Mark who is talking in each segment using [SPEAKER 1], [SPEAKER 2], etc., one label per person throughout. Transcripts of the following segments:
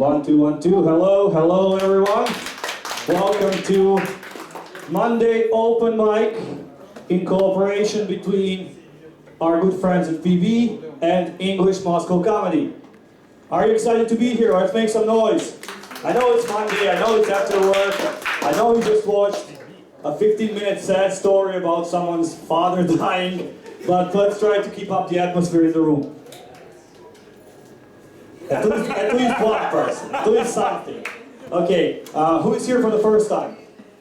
[SPEAKER 1] One, two, one, two. Hello, hello, everyone. Welcome to Monday Open Mic in cooperation between our good friends at PV and English Moscow Comedy. Are you excited to be here? Let's make some noise. I know it's Monday, I know it's after work, I know you just watched a 15-minute sad story about someone's father dying, but let's try to keep up the atmosphere in the room. At least one person, at least something. Okay, who is here for the first time?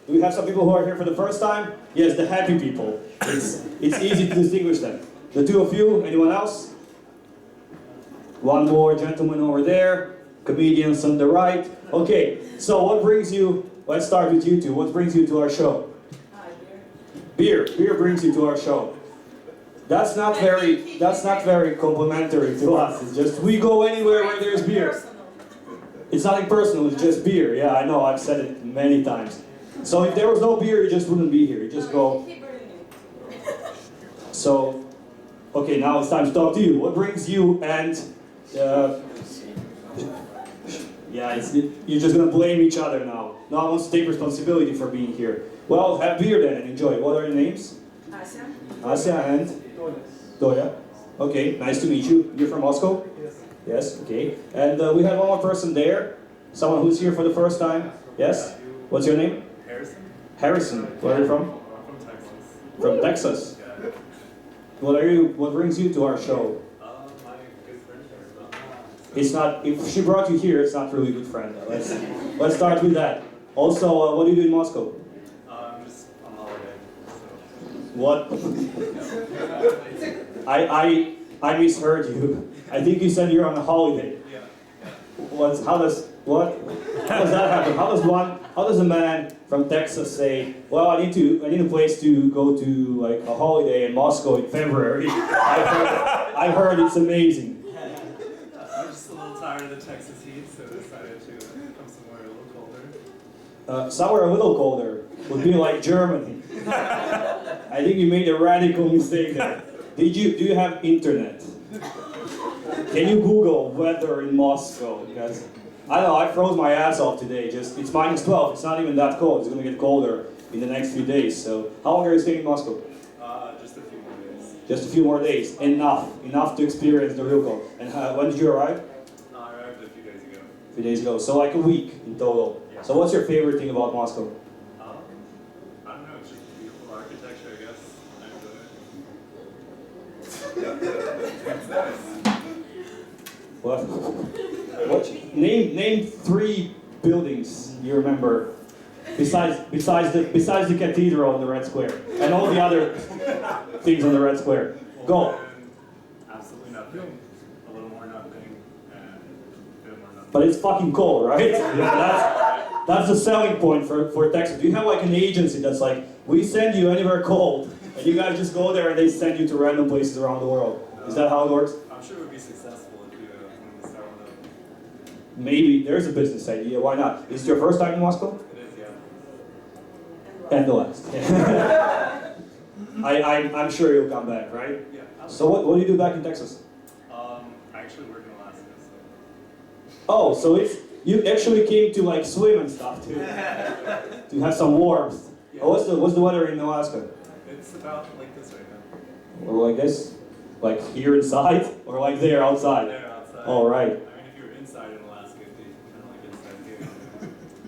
[SPEAKER 1] Do we have some people who are here for the first time? Yes, the happy people. It's easy to distinguish them. The two of you, anyone else? One more gentleman over there, comedians on the right. Okay, so what brings you, let's start with you two, what brings you to our show? Beer. Beer brings you to our show. That's not very complimentary to us. It's just, we go anywhere where there's beer. It's nothing personal, it's just beer. Yeah, I know, I've said it many times. So if there was no beer, you just wouldn't be here. You just go. So, okay, now it's time to talk to you. What brings you and, yeah, you're just gonna blame each other now. No one wants to take responsibility for being here. Well, have beer then and enjoy. What are your names?
[SPEAKER 2] Ася.
[SPEAKER 1] Ася and? Doya. Okay, nice to meet you. You're from Moscow?
[SPEAKER 3] Yes.
[SPEAKER 1] Yes, okay. And we have one more person there. Someone who's here for the first time. Yes? What's your name?
[SPEAKER 3] Harrison.
[SPEAKER 1] Harrison. Where are you from?
[SPEAKER 3] I'm from Texas.
[SPEAKER 1] From Texas.
[SPEAKER 3] Yeah.
[SPEAKER 1] What brings you to our show?
[SPEAKER 3] My good friend here.
[SPEAKER 1] It's not, if she brought you here, it's not really good friend. Let's start with that. Also, what do you do in Moscow?
[SPEAKER 3] I'm just on holiday.
[SPEAKER 1] What? I misheard you. I think you said you're on a holiday.
[SPEAKER 3] Yeah.
[SPEAKER 1] How does that happen? How does a man from Texas say, well, I need a place to go to, like, a holiday in Moscow in February. I heard it's amazing.
[SPEAKER 3] I'm just a little tired of the Texas heat, so I decided to come somewhere a little colder.
[SPEAKER 1] Somewhere a little colder would be like Germany. I think you made a radical mistake there. Do you have internet? Can you Google weather in Moscow? Because I know I froze my ass off today. It's -12. It's not even that cold. It's gonna get colder in the next few days. So how long are you staying in Moscow?
[SPEAKER 3] Just a few more days.
[SPEAKER 1] Just a few more days. Enough to experience the real cold. And when did you arrive?
[SPEAKER 3] No, I arrived a few days ago.
[SPEAKER 1] A few days ago. So like a week in total.
[SPEAKER 3] Yeah.
[SPEAKER 1] So what's your favorite thing about Moscow?
[SPEAKER 3] I don't know, it's just beautiful architecture, I guess. I enjoy it.
[SPEAKER 1] What? Name 3 buildings you remember besides the cathedral on the Red Square and all the other things on the Red Square. Go.
[SPEAKER 3] Absolutely nothing. A little more nothing. And a bit more nothing.
[SPEAKER 1] But it's fucking cold, right? Yeah, that's the selling point for Texas. Do you have like an agency that's like, we send you anywhere cold, and you guys just go there and they send you to random places around the world? Is that how it works?
[SPEAKER 3] I'm sure it would be successful if you wanted to start one up.
[SPEAKER 1] Maybe there's a business idea. Why not? Is it your first time in Moscow?
[SPEAKER 3] It is, yeah.
[SPEAKER 1] And the last. I'm sure you'll come back, right?
[SPEAKER 3] Yeah.
[SPEAKER 1] So what do you do back in Texas?
[SPEAKER 3] I actually work in Alaska, so.
[SPEAKER 1] Oh, so you actually came to like swim and stuff too, to have some warmth.
[SPEAKER 3] Yeah.
[SPEAKER 1] Oh, what's the weather in Alaska?
[SPEAKER 3] It's about like this right now.
[SPEAKER 1] Or like this? Like here inside? Or like there outside?
[SPEAKER 3] There outside.
[SPEAKER 1] All right.
[SPEAKER 3] I mean, if you were inside in Alaska, it'd be kind of like inside here.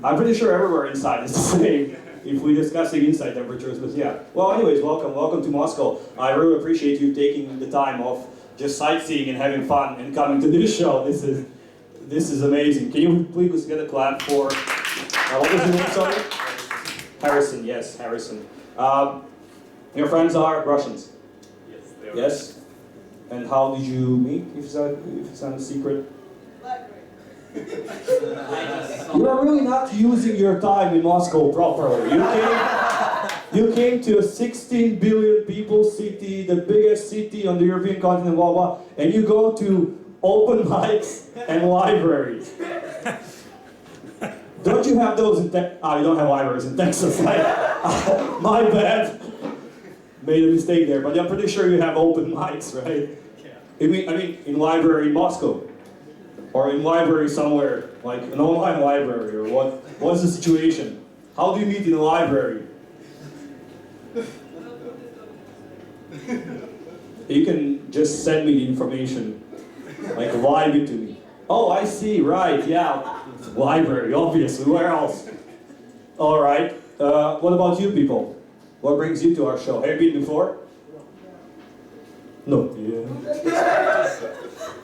[SPEAKER 1] I'm pretty sure everywhere inside is the same. If we're discussing inside temperatures, but yeah. Well, anyways, welcome to Moscow. I really appreciate you taking the time of just sightseeing and having fun and coming to this show. This is amazing. Can you please get a clap for, what was your name, sorry? Harrison, yes, Harrison. Your friends are Russians?
[SPEAKER 3] Yes, they are.
[SPEAKER 1] Yes? And how did you meet, if it's not a secret? You are really not using your time in Moscow properly. You came to a 16 billion people city, the biggest city on the European continent, blah, blah, and you go to open mics and libraries. Don't you have those in Texas? You don't have libraries in Texas. My bad. Made a mistake there, but I'm pretty sure you have open mics, right?
[SPEAKER 3] Yeah.
[SPEAKER 1] I mean, in library in Moscow. Or in library somewhere, like an online library, or what? What's the situation? How do you meet in a library? You can just send me the information, like live it to me. Oh, I see, right, yeah. Library, obviously, where else? All right, what about you people? What brings you to our show? Have you been before? No. Yeah.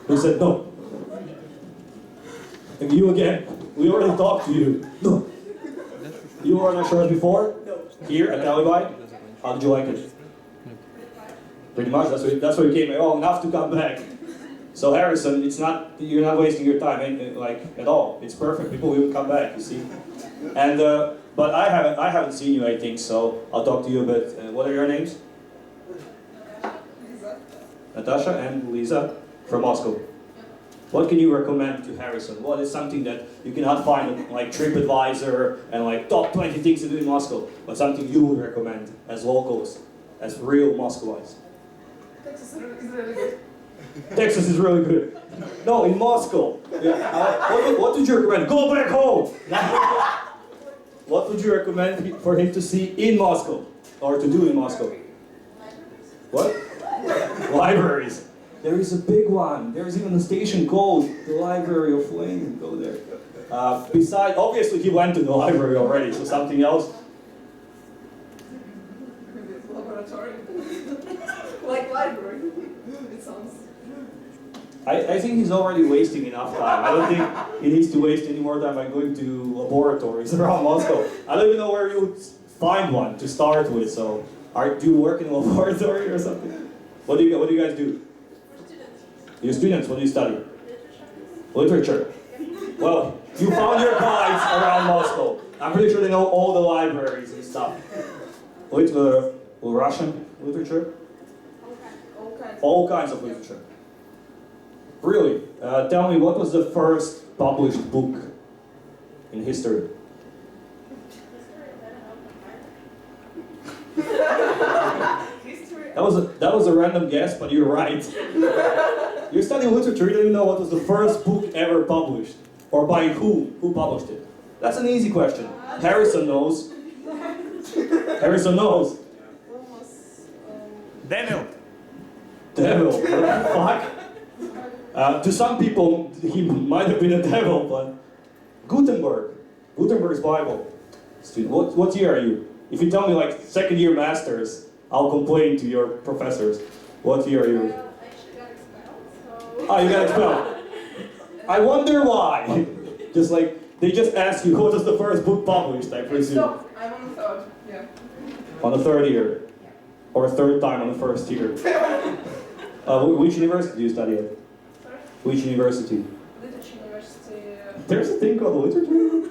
[SPEAKER 1] Who said no? And you again? We already talked to you. No. You were on our shows before? No. Here at Alibi? How did you like it? Pretty much, that's why you came. Oh, enough to come back. So Harrison, it's not, you're not wasting your time, like, at all. It's perfect. People will come back, you see. And but I haven't seen you, I think. So I'll talk to you a bit. What are your names? Natasha and Lisa from Moscow. What can you recommend to Harrison? What is something that you cannot find on like TripAdvisor and like top 20 things to do in Moscow, but something you would recommend as locals, as real Muscovites?
[SPEAKER 2] Texas is really good.
[SPEAKER 1] Texas is really good. No, in Moscow. Yeah. What would you recommend? Go back home! What would you recommend for him to see in Moscow? Or to do in Moscow? What? Libraries. There is a big one. There is even a station called the Library of Lenin. Go there. Besides, obviously he went to the library already, so something else.
[SPEAKER 2] Laboratory. Like library. It sounds.
[SPEAKER 1] I think he's already wasting enough time. I don't think he needs to waste any more time by going to laboratories around Moscow. I don't even know where you would find one to start with. So, do you work in a laboratory or something? What do you guys do? You're students. What do you study? Literature. Well, you found your guides around Moscow. I'm pretty sure they know all the libraries and stuff. Russian literature? All kinds of literature. Really? Tell me, what was the first published book in history? That was a random guess, but you're right. You're studying literature, you don't even know what was the first book ever published. Or by whom? Who published it? That's an easy question. Harrison knows. Harrison knows.
[SPEAKER 4] Devil.
[SPEAKER 1] Devil. What the fuck? To some people, he might have been a devil, but Gutenberg. Gutenberg's Bible. Student, what year are you? If you tell me like second year masters, I'll complain to your professors. What year are you?
[SPEAKER 2] I actually got expelled, so.
[SPEAKER 1] Ah, you got expelled. I wonder why. Just like, they just ask you what was the first book published, I presume.
[SPEAKER 2] Stop. I'm on the third. Yeah.
[SPEAKER 1] On the third year. Or third time on the first year. Which university do you study at?
[SPEAKER 2] Sorry?
[SPEAKER 1] Which university?
[SPEAKER 2] Literature University.
[SPEAKER 1] There's a thing called literature?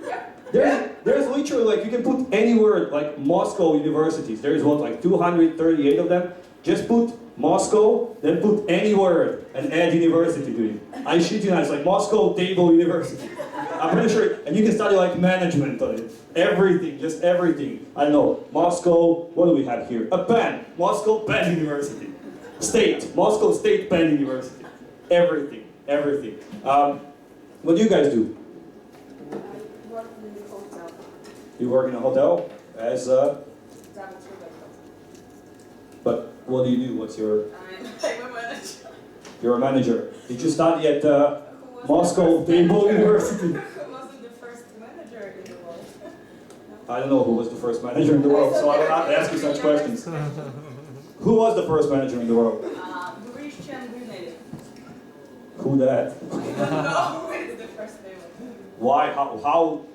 [SPEAKER 2] Yeah.
[SPEAKER 1] There's literally like, you can put any word, like Moscow universities. There's what, like 238 of them? Just put Moscow, then put any word and add university to it. I shit you not, it's like Moscow Table University. I'm pretty sure, and you can study like management on it. Everything, just everything. I don't know, Moscow, what do we have here? A Penn, Moscow Penn University. State, Moscow State Penn University. Everything, everything. What do you guys do?
[SPEAKER 2] I work in the hotel.
[SPEAKER 1] You work in a hotel as a... But what do you do? What's your...
[SPEAKER 2] I'm a manager.
[SPEAKER 1] You're a manager. Did you study at Moscow Table University?
[SPEAKER 2] Who wasn't the first manager in the world?
[SPEAKER 1] I don't know who was the first manager in the world, so I will not ask you such questions. Who was the first manager in the world?
[SPEAKER 2] Christian Brunel.
[SPEAKER 1] Who that?
[SPEAKER 2] I don't know what is the first name.
[SPEAKER 1] Why?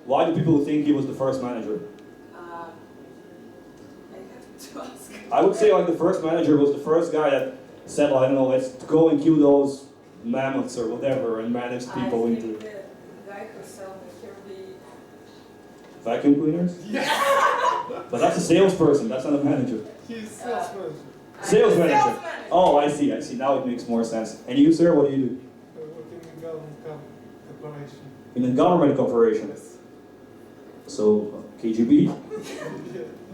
[SPEAKER 1] Why do people think he was the first manager?
[SPEAKER 2] I have to ask.
[SPEAKER 1] I would say like the first manager was the first guy that said, I don't know, let's go and kill those mammoths or whatever and manage people
[SPEAKER 2] I
[SPEAKER 1] into
[SPEAKER 2] think the guy who sold the Kirby.
[SPEAKER 1] vacuum cleaners. But that's a salesperson. That's not a manager.
[SPEAKER 3] He's salesman.
[SPEAKER 1] Sales manager. Oh, I see. Now it makes more sense. And you, sir, what do you do?
[SPEAKER 3] Working in government corporation.
[SPEAKER 1] In a government corporation.
[SPEAKER 3] Yes.
[SPEAKER 1] So, KGB?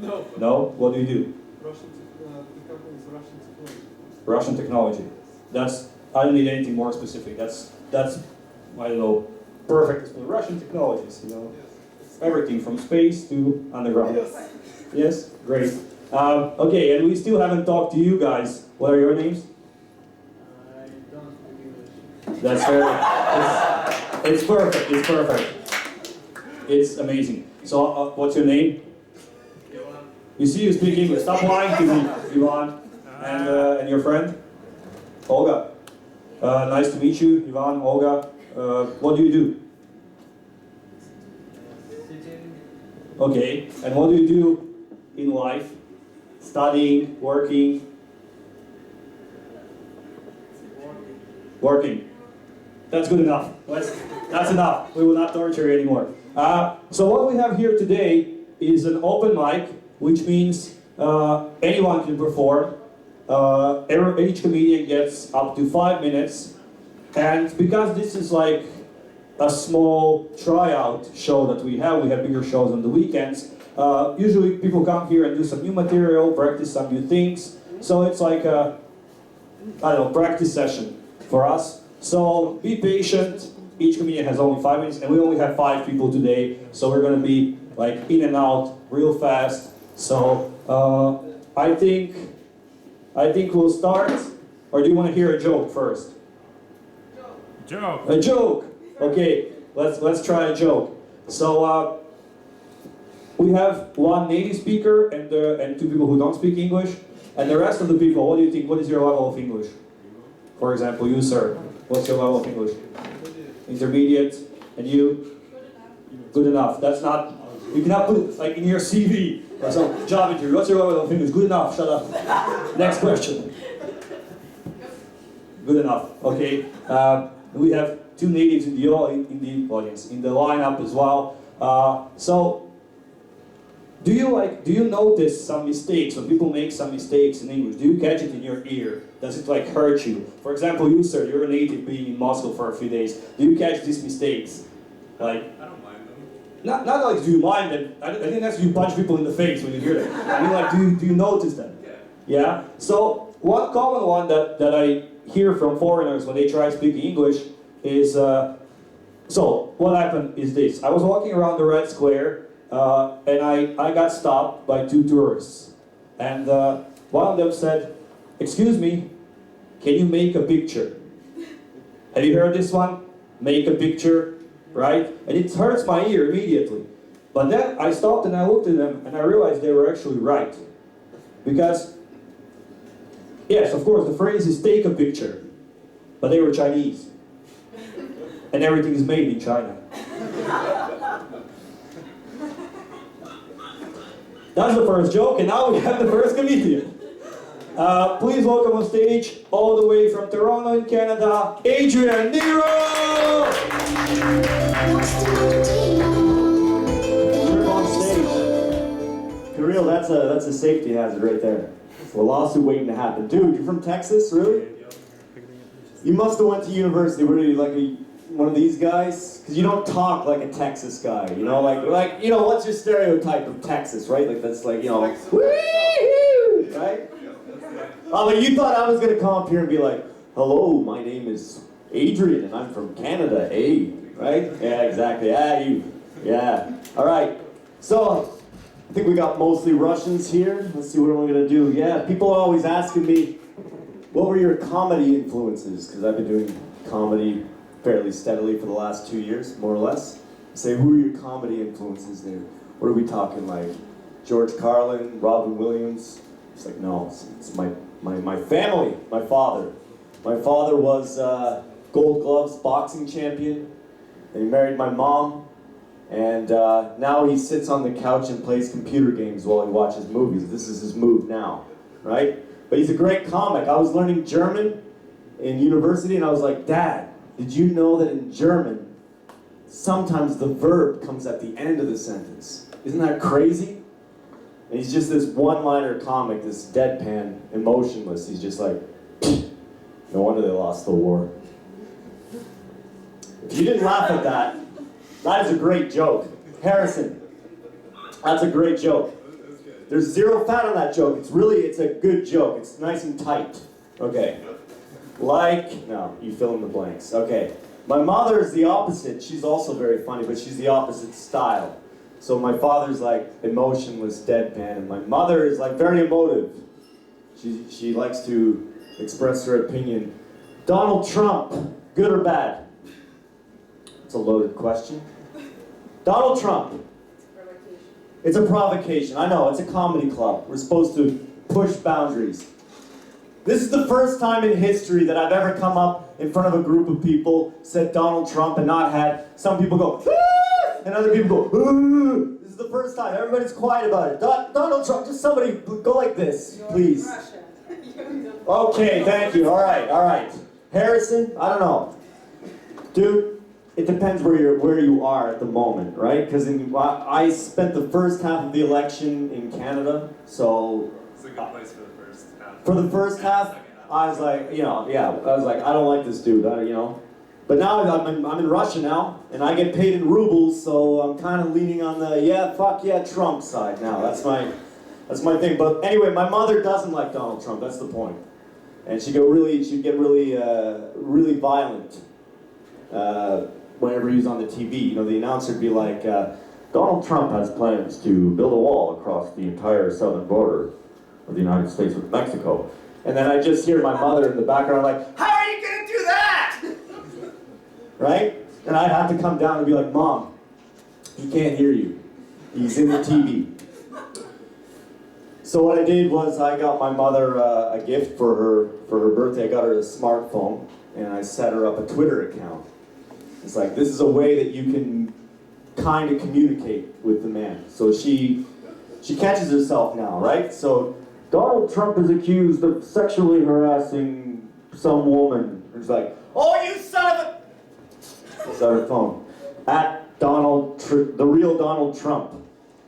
[SPEAKER 3] No.
[SPEAKER 1] No? What do you do?
[SPEAKER 3] The company is Russian technology.
[SPEAKER 1] Russian technology. I don't need anything more specific. That's I don't know, perfect display. Russian technologies, you know, everything from space to underground. Yes, great. Okay, and we still haven't talked to you guys. What are your names?
[SPEAKER 3] I don't speak English.
[SPEAKER 1] That's very. It's perfect. It's perfect. It's amazing. So, what's your name?
[SPEAKER 3] Ivan.
[SPEAKER 1] You see, you speak English. Stop lying to me, Ivan. And your friend, Olga. Nice to meet you, Ivan, Olga. What do you do?
[SPEAKER 3] Sitting.
[SPEAKER 1] Okay. And what do you do in life? Studying, working, working. That's good enough. That's enough. We will not torture you anymore. So what we have here today is an open mic, which means anyone can perform. Each comedian gets up to 5 minutes. And because this is like a small tryout show that we have bigger shows on the weekends. Usually people come here and do some new material, practice some new things. So it's like a, I don't know, practice session for us. So be patient. Each comedian has only 5 minutes, and we only have 5 people today. So we're gonna be like in and out real fast. So I think we'll start. Or do you want to hear a joke first?
[SPEAKER 3] Joke.
[SPEAKER 1] A joke. Okay, let's try a joke. So we have one native speaker and 2 people who don't speak English, and the rest of the people. What do you think? What is your level of English? For example, you, sir. What's your level of English? Intermediate. And you? Good enough. That's not. You cannot put it like in your CV or some job interview. What's your level of English? Good enough. Shut up. Next question. Good enough. Okay. We have 2 natives in the audience, in the lineup as well. So, do you notice some mistakes when people make some mistakes in English? Do you catch it in your ear? Does it like hurt you? For example, you, sir, you're a native being in Moscow for a few days. Do you catch these mistakes? Like,
[SPEAKER 3] I don't mind them.
[SPEAKER 1] not like do you mind them? I think that's you punch people in the face when you hear them. I mean, like, do you notice them?
[SPEAKER 3] Yeah.
[SPEAKER 1] Yeah. So one common one that I hear from foreigners when they try speaking English is, so what happened is this. I was walking around the Red Square and I got stopped by 2 tourists. And one of them said, "Excuse me, can you make a picture?" Have you heard this one? Make a picture, right? And it hurts my ear immediately. But then I stopped and I looked at them and I realized they were actually right. Because yes, of course, the phrase is take a picture, but they were Chinese. And everything is made in China. That's the first joke, and now we have the first comedian. Please welcome on stage, all the way from Toronto in Canada, Adrian Nero! You're on stage.
[SPEAKER 4] Kirill, that's a safety hazard right there. It's a lawsuit waiting to happen. Dude, you're from Texas, really? You must have went to university. What are you, like one of these guys? Because you don't talk like a Texas guy, you know? Like you know, what's your stereotype of Texas, right? Like that's like, you know, woo-hoo, right? Oh, but you thought I was gonna come up here and be like, "Hello, my name is Adrian, and I'm from Canada, eh?" Right? Yeah, exactly. Yeah. All right. So, I think we got mostly Russians here. Let's see what am I gonna do. Yeah, people are always asking me, what were your comedy influences? Because I've been doing comedy fairly steadily for the last 2 years, more or less. Say, who are your comedy influences there? What are we talking, like George Carlin, Robin Williams? It's like, no, it's my family, my father. My father was Gold Gloves boxing champion, and he married my mom. And now he sits on the couch and plays computer games while he watches movies. This is his move now, right? But he's a great comic. I was learning German in university, and I was like, "Dad, did you know that in German, sometimes the verb comes at the end of the sentence? Isn't that crazy?" And he's just this one-liner comic, this deadpan, emotionless. He's just like, no wonder they lost the war. If you didn't laugh at that, that is a great joke. Harrison, that's a great joke. There's 0 fat on that joke. It's a good joke. It's nice and tight. Okay. No, you fill in the blanks. Okay. My mother is the opposite. She's also very funny, but she's the opposite style. So my father's like emotionless, deadpan, and my mother is like very emotive. She likes to express her opinion. Donald Trump, good or bad? It's a loaded question. Donald Trump.
[SPEAKER 2] Provocation.
[SPEAKER 4] It's a provocation. I know, it's a comedy club. We're supposed to push boundaries. This is the first time in history that I've ever come up in front of a group of people, said Donald Trump, and not had some people go, ah! And other people go, ah! This is the first time. Everybody's quiet about it. Donald Trump, just somebody go like this,
[SPEAKER 2] You're
[SPEAKER 4] please.
[SPEAKER 2] Russian. You're the-
[SPEAKER 4] Okay, thank you. All right. Harrison, I don't know. Dude, it depends where you are at the moment, right? Because I spent the first half of the election in Canada, so
[SPEAKER 3] It's a good place for the first half.
[SPEAKER 4] for the first half, I was like, I don't like this dude, But now I'm in Russia now, and I get paid in rubles, so I'm kind of leaning on the fuck yeah Trump side now. That's my thing. But anyway, my mother doesn't like Donald Trump. That's the point. And she'd get really violent whenever he was on the TV. The announcer would be like, Donald Trump has plans to build a wall across the entire southern border of the United States with Mexico. And then I just hear my mother in the background like, how are you gonna do that? Right? And I'd have to come down and be like, Mom, he can't hear you. He's in the TV. So what I did was I got my mother a gift for her birthday. I got her a smartphone, and I set her up a Twitter account. It's like, this is a way that you can kind of communicate with the man. So she catches herself now, right? So Donald Trump is accused of sexually harassing some woman. It's like, oh, you son of a... It's on her phone. At the real Donald Trump.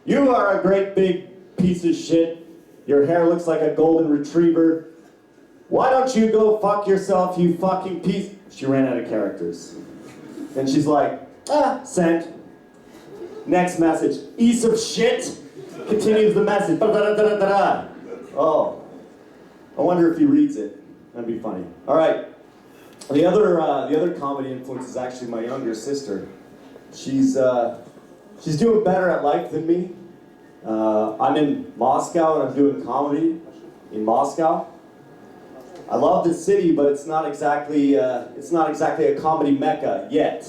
[SPEAKER 4] You are a great big piece of shit. Your hair looks like a golden retriever. Why don't you go fuck yourself, you fucking piece... She ran out of characters. And she's like, send. Next message, piece of shit. Continues the message. Da-da-da-da-da-da. Oh, I wonder if he reads it. That'd be funny. All right. The other comedy influence is actually my younger sister. She's doing better at life than me. I'm in Moscow and I'm doing comedy in Moscow. I love the city, but it's not exactly a comedy mecca yet.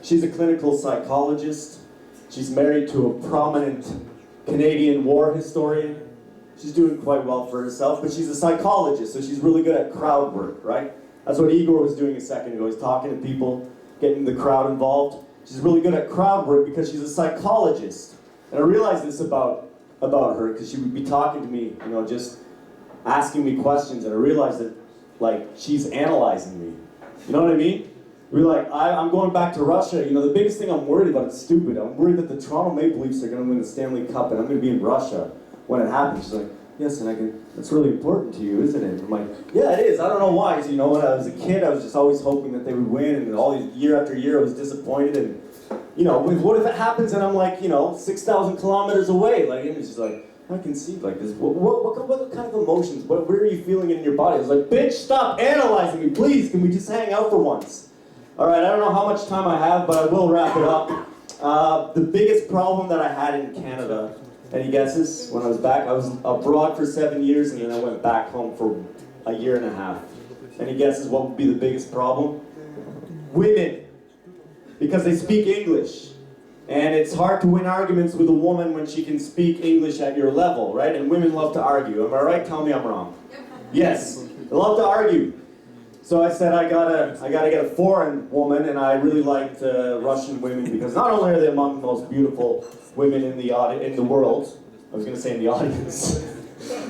[SPEAKER 4] She's a clinical psychologist. She's married to a prominent Canadian war historian. She's doing quite well for herself, but she's a psychologist, so she's really good at crowd work, right? That's what Igor was doing a second ago. He's talking to people, getting the crowd involved. She's really good at crowd work because she's a psychologist. And I realized this about her, because she would be talking to me, just asking me questions, and I realized that, she's analyzing me. You know what I mean? I'm going back to Russia. The biggest thing I'm worried about is stupid. I'm worried that the Toronto Maple Leafs are going to win the Stanley Cup, and I'm going to be in Russia when it happens. She's like, yes, and that's really important to you, isn't it? I'm like, yeah, it is. I don't know why. Because, when I was a kid, I was just always hoping that they would win, and all these year after year, I was disappointed. And what if it happens and I'm 6,000 kilometers away? And it's just like, I can see this. What kind of emotions? Where are you feeling it in your body? I was like, bitch, stop analyzing me, please. Can we just hang out for once? All right, I don't know how much time I have, but I will wrap it up. The biggest problem that I had in Canada, any guesses? When I was back, I was abroad for 7 years, and then I went back home for a year and a half. Any guesses what would be the biggest problem? Women. Because they speak English. And it's hard to win arguments with a woman when she can speak English at your level, right? And women love to argue. Am I right? Tell me I'm wrong. Yes, they love to argue. So I said I gotta get a foreign woman, and I really liked Russian women because not only are they among the most beautiful women in the world, I was gonna say in the audience,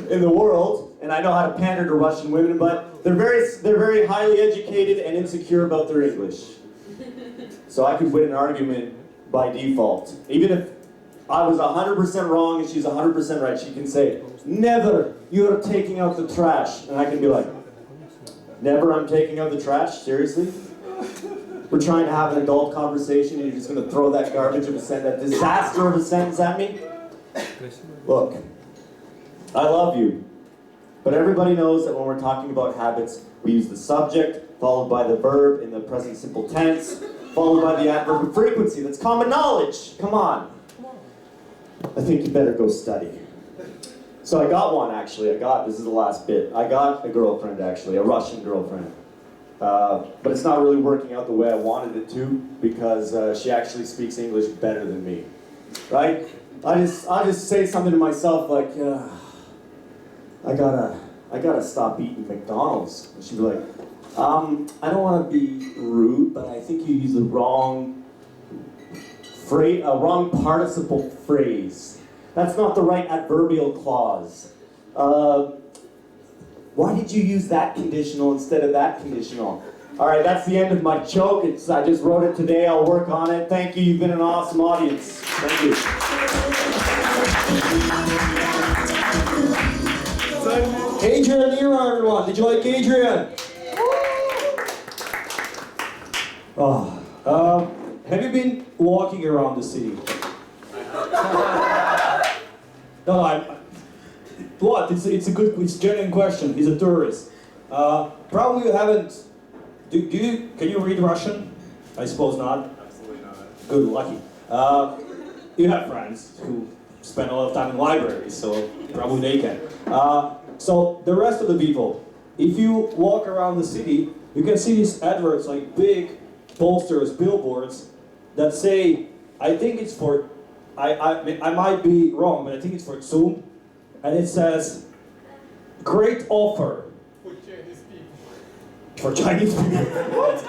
[SPEAKER 4] in the world, and I know how to pander to Russian women, but they're very highly educated and insecure about their English. So I could win an argument by default. Even if I was 100% wrong and she's 100% right, she can say, never, you're taking out the trash. And I can be like, never I'm taking out the trash? Seriously? We're trying to have an adult conversation and you're just going to throw that garbage of a sentence, that disaster of a sentence at me? Look, I love you. But everybody knows that when we're talking about habits, we use the subject, followed by the verb in the present simple tense, followed by the adverb of frequency. That's common knowledge. Come on. I think you better go study. So I got one actually. This is the last bit. I got a girlfriend actually, a Russian girlfriend. But it's not really working out the way I wanted it to because she actually speaks English better than me. Right? I just say something to myself like, I gotta stop eating McDonald's. And she'd be like, I don't want to be rude, but I think you use the wrong wrong participle phrase. That's not the right adverbial clause. Why did you use that conditional instead of that conditional? All right, that's the end of my joke. I just wrote it today. I'll work on it. Thank you. You've been an awesome audience. Thank you.
[SPEAKER 1] Adrian Nero, everyone. Did you like Adrian? Oh, have you been walking around the city? No, what? It's a genuine question. He's a tourist. Probably you haven't. Can you read Russian? I suppose not.
[SPEAKER 3] Absolutely not.
[SPEAKER 1] Good, lucky. You have friends who spend a lot of time in libraries, so probably they can. So the rest of the people, if you walk around the city, you can see these adverts, like big posters, billboards, that say, I think it's for, I might be wrong, but I think it's for Zoom, and it says, great offer. For Chinese people. What?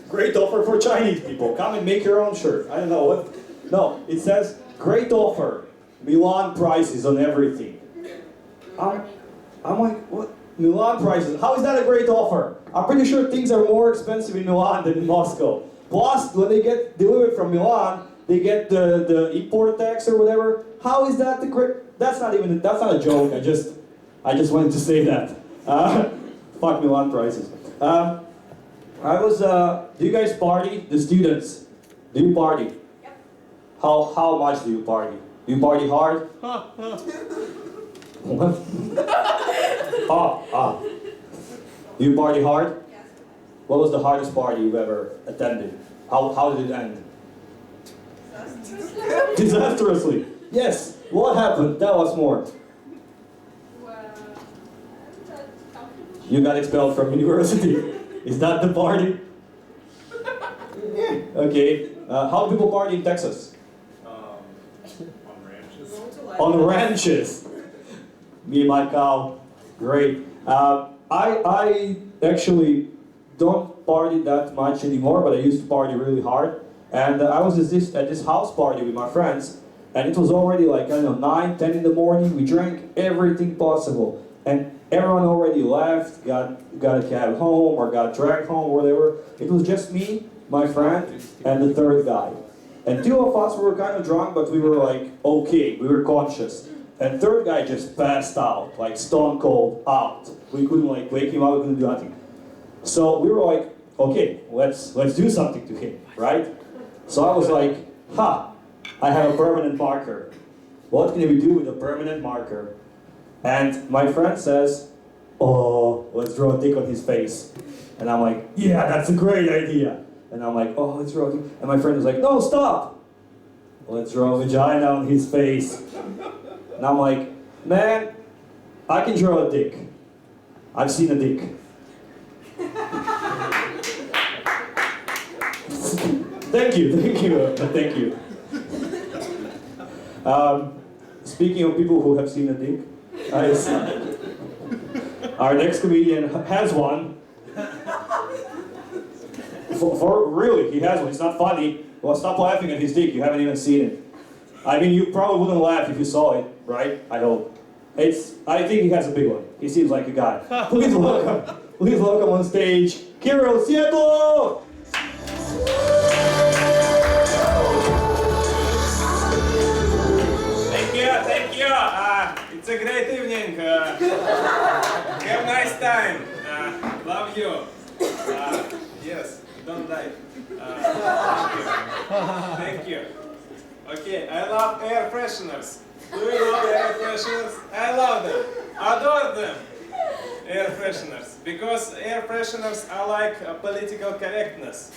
[SPEAKER 1] Great offer for Chinese people. Come and make your own shirt. I don't know what. No, it says, great offer. Milan prices on everything. I'm like, what? Milan prices? How is that a great offer? I'm pretty sure things are more expensive in Milan than in Moscow. Plus, when they get delivered from Milan, they get the import tax or whatever. How is that the great? That's not a joke. I just wanted to say that. Fuck Milan prices. Do you guys party? The students, do you party?
[SPEAKER 2] Yep.
[SPEAKER 1] How much do you party? Do you party hard? What? Do you party hard?
[SPEAKER 2] Yes.
[SPEAKER 1] What was the hardest party you've ever attended? How did it end? Disastrously. Yes. What happened? Tell us more. You got expelled from university. Is that the party? Okay. How do people party in Texas?
[SPEAKER 3] On ranches.
[SPEAKER 1] On ranches. Me and my cow. Great. I actually don't party that much anymore, but I used to party really hard. And I was at this house party with my friends, and it was already like, I don't know, 9, 10 in the morning. We drank everything possible. And everyone already left, got a cab home, or got dragged home, or whatever. It was just me, my friend, and the third guy. And two of us were kind of drunk, but we were like, okay, we were conscious. And third guy just passed out, like stone cold out. We couldn't like wake him up, we couldn't do nothing. So we were like, okay, let's do something to him, right? So I was like, I have a permanent marker. What can we do with a permanent marker? And my friend says, oh, let's draw a dick on his face. And I'm like, yeah, that's a great idea. And I'm like, oh, let's draw a dick. And my friend was like, no, stop. Let's draw a vagina on his face. And I'm like, man, I can draw a dick. I've seen a dick. Thank you. Speaking of people who have seen a dick, our next comedian has one. For really, he has one. It's not funny. Well, stop laughing at his dick. You haven't even seen it. I mean, you probably wouldn't laugh if you saw it, right? I hope. I think he has a big one. He seems like a guy. Please welcome on stage, Kirill Sietlo!
[SPEAKER 5] Thank you. It's a great evening. Have a nice time. Love you. Yes, don't die. Thank you. Okay, I love air fresheners. Do you love air fresheners? I love them. Adore them. Air fresheners. Because air fresheners are like political correctness.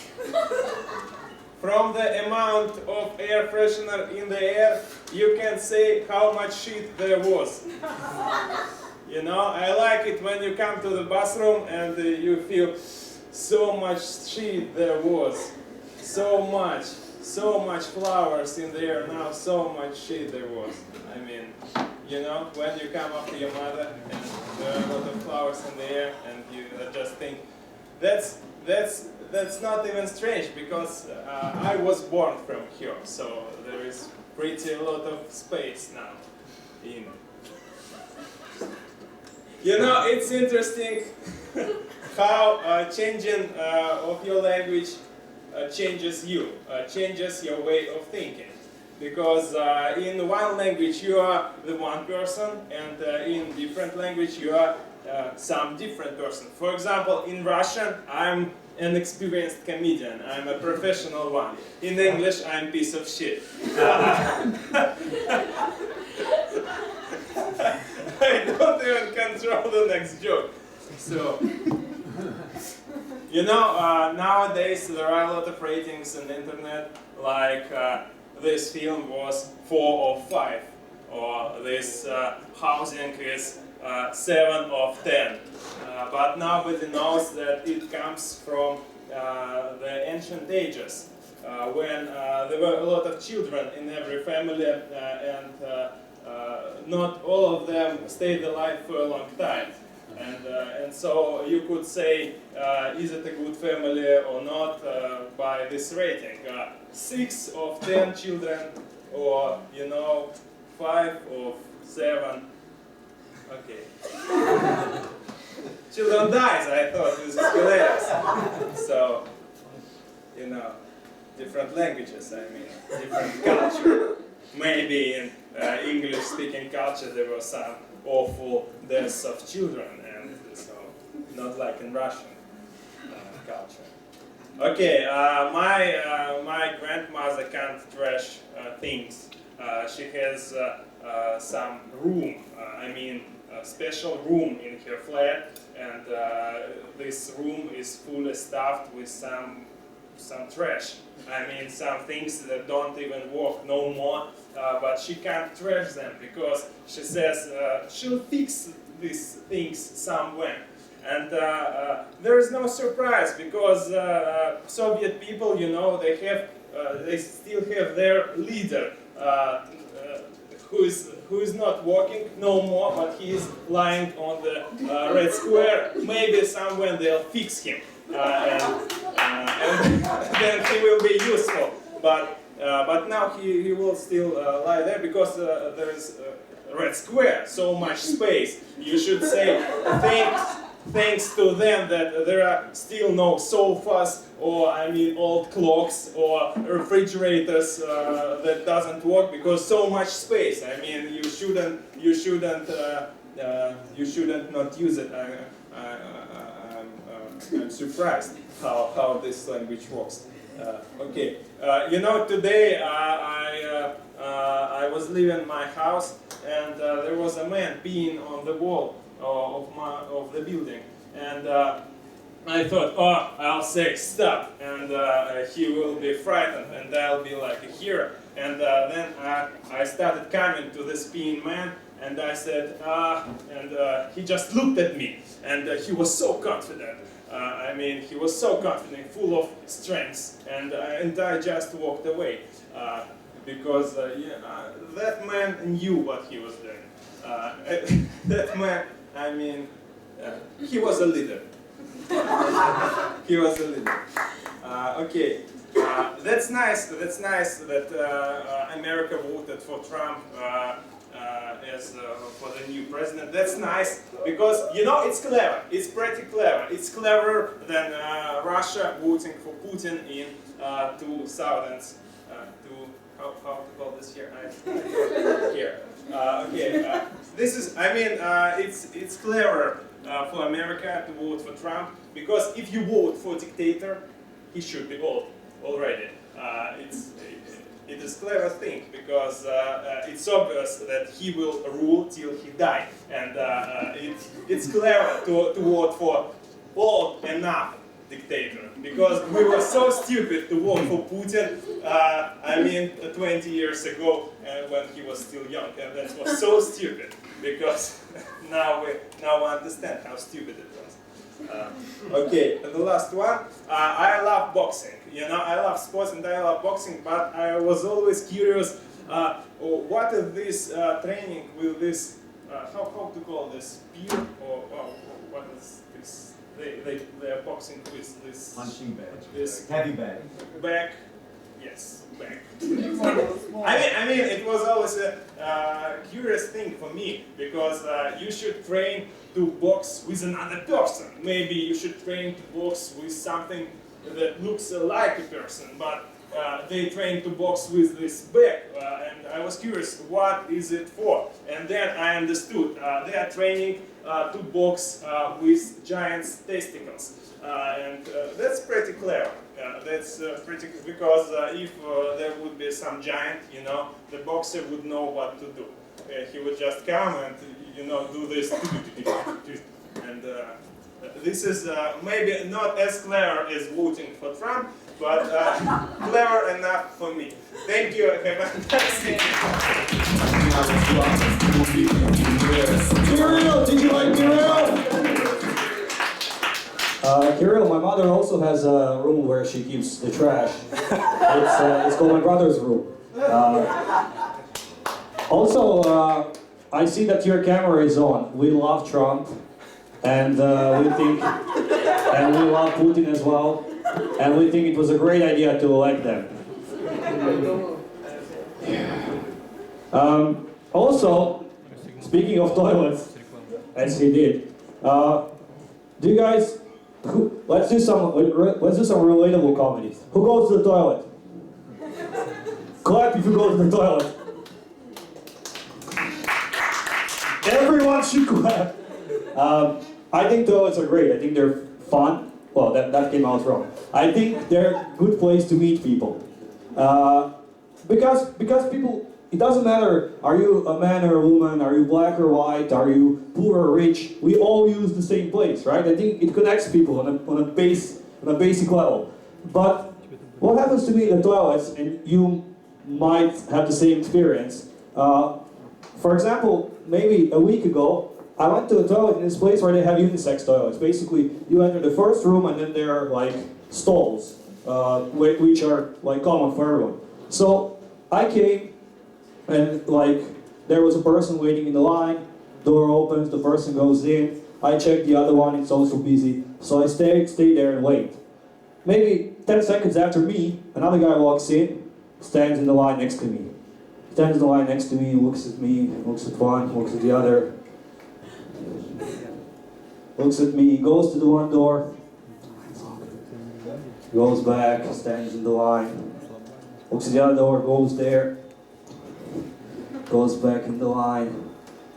[SPEAKER 5] From the amount of air freshener in the air, you can say how much shit there was. You know, I like it when you come to the bathroom and you feel so much shit there was. So much flowers in the air now, so much shit there was. I mean, you know, when you come up to your mother and there are a lot of flowers in the air and you just think, that's not even strange because I was born from here, so there is pretty a lot of space now in. You know, it's interesting how changing of your language changes you, changes your way of thinking. Because in one language you are the one person, and in different language you are some different person. For example, in Russian I'm an experienced comedian, I'm a professional one. In English I'm a piece of shit. I don't even control the next joke. So, you know, nowadays there are a lot of ratings on the internet, like this film was 4 of 5, or this housing is 7 of 10. But nobody knows that it comes from the ancient ages, when there were a lot of children in every family, and not all of them stayed alive for a long time. And so you could say, is it a good family or not, by this rating. 6 of 10 children, or, you know, 5 of 7. Okay. Children dies, I thought this is hilarious. So, you know, different languages, I mean, different culture. Maybe in English-speaking culture there were some awful deaths of children, and so not like in Russian culture. Okay, my grandmother can't trash things. She has some room, I mean a special room in her flat, and this room is fully stuffed with some trash. I mean some things that don't even work no more, but she can't trash them because she says she'll fix these things somewhere. And there is no surprise because Soviet people, you know, they still have their leader who is not working no more, but he is lying on the red square. Maybe somewhere they'll fix him, and then he will be useful. But now he will still lie there because there is a red square, so much space. You should say thanks to them that there are still no sofas, or I mean old clocks or refrigerators that doesn't work because so much space. I mean you shouldn't not use it. I'm surprised how this language works. Okay, you know, today I was leaving my house and there was a man peeing on the wall of the building, and I thought, oh, I'll say stop, and he will be frightened, and I'll be like a hero. And then I started coming to this peeing man, and I said, and he just looked at me, and he was so confident. I mean, he was so confident, full of strength, and I just walked away because that man knew what he was doing. That man, I mean, he was a leader. He was a leader. Okay, that's nice. That's nice that America voted for Trump as for the new president. That's nice because you know it's clever. It's pretty clever. It's cleverer than Russia voting for Putin in 2000. How to call this here? Here. Okay. This is. I mean, it's clever for America to vote for Trump because if you vote for a dictator, he should be old already. it is clever thing because it's obvious that he will rule till he dies, and it's clever to vote for old enough dictator because we were so stupid to vote for Putin. I mean, 20 years ago when he was still young, and that was so stupid because now we understand how stupid it was. Okay, and the last one. I love boxing. You know, I love sports and I love boxing, but I was always curious. What is this training with this? How to call this? Spear or what is this? They are boxing with this
[SPEAKER 4] Punching bag.
[SPEAKER 5] This
[SPEAKER 4] Heavy bag.
[SPEAKER 5] bag. Yes, bag. I mean, it was always a curious thing for me because you should train to box with another person. Maybe you should train to box with something that looks like a person, but they train to box with this bag. And I was curious, what is it for? And then I understood they are training to box with giants' testicles. And that's pretty clever. That's pretty because if there would be some giant, you know, the boxer would know what to do. He would just come and, you know, do this, and this is maybe not as clever as voting for Trump, but clever enough for me. Thank you. Have a nice day.
[SPEAKER 1] Kirill, did you like Kirill? Kirill, my mother also has a room where she keeps the trash. It's called my brother's room. Also, I see that your camera is on. We love Trump, and we love Putin as well, and we think it was a great idea to elect them. Also, speaking of toilets, as he did, do you guys? Let's do some relatable comedies. Who goes to the toilet? Clap if you go to the toilet. Everyone should clap. I think toilets are great. I think they're fun. Well, that came out wrong. I think they're a good place to meet people. Because people, it doesn't matter, are you a man or a woman, are you black or white, are you poor or rich, we all use the same place, right? I think it connects people on a basic level. But what happens to me in the toilets, and you might have the same experience. For example, maybe a week ago, I went to a toilet in this place where they have unisex toilets. Basically, you enter the first room and then there are like stalls, which are like common for everyone. So I came and like there was a person waiting in the line, door opens, the person goes in, I check the other one, it's also busy. So I stay there and wait. Maybe 10 seconds after me, another guy walks in, stands in the line next to me. Stands in the line next to me, looks at me, looks at one, looks at the other. Looks at me, goes to the one door, goes back, stands in the line, looks at the other door, goes there, goes back in the line,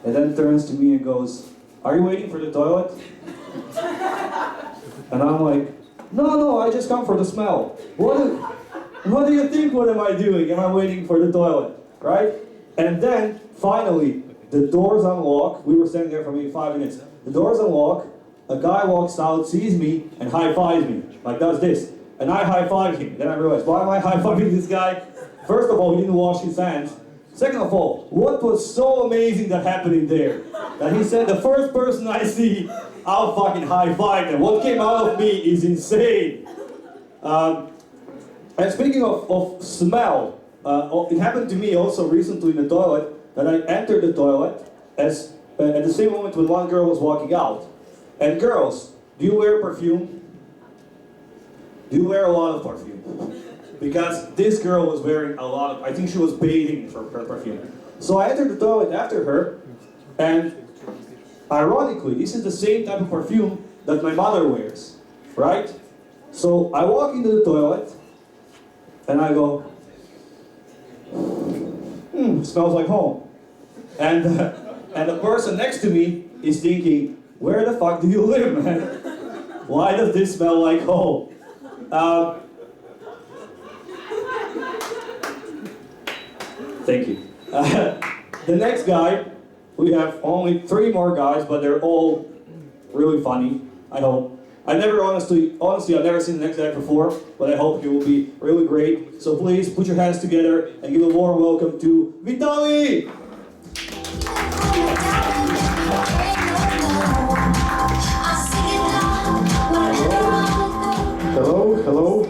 [SPEAKER 1] and then turns to me and goes, "Are you waiting for the toilet?" And I'm like, no, I just come for the smell. What do you think, what am I doing? Am I waiting for the toilet, right? And then, finally, the doors unlock. We were standing there for maybe 5 minutes. The doors unlock, a guy walks out, sees me, and high-fives me. Like, does this. And I high-five him. Then I realized, why am I high-fiving this guy? First of all, he didn't wash his hands. Second of all, what was so amazing that happened in there? That he said, the first person I see, I'll fucking high-five them. What came out of me is insane. And speaking of smell, it happened to me also recently in the toilet, that I entered the toilet at the same moment when one girl was walking out. And girls, do you wear perfume? Do you wear a lot of perfume? Because this girl was wearing a lot of, I think she was bathing for her perfume. So I entered the toilet after her, and ironically, this is the same type of perfume that my mother wears, right? So I walk into the toilet, and I go, smells like home. And the person next to me is thinking, where the fuck do you live, man? Why does this smell like home? Thank you. The next guy, we have only 3 more guys, but they're all really funny, I hope. I've never honestly, I've never seen the next guy before, but I hope he will be really great. So please put your hands together and give a warm welcome to Vitaly!
[SPEAKER 6] Hello, hello.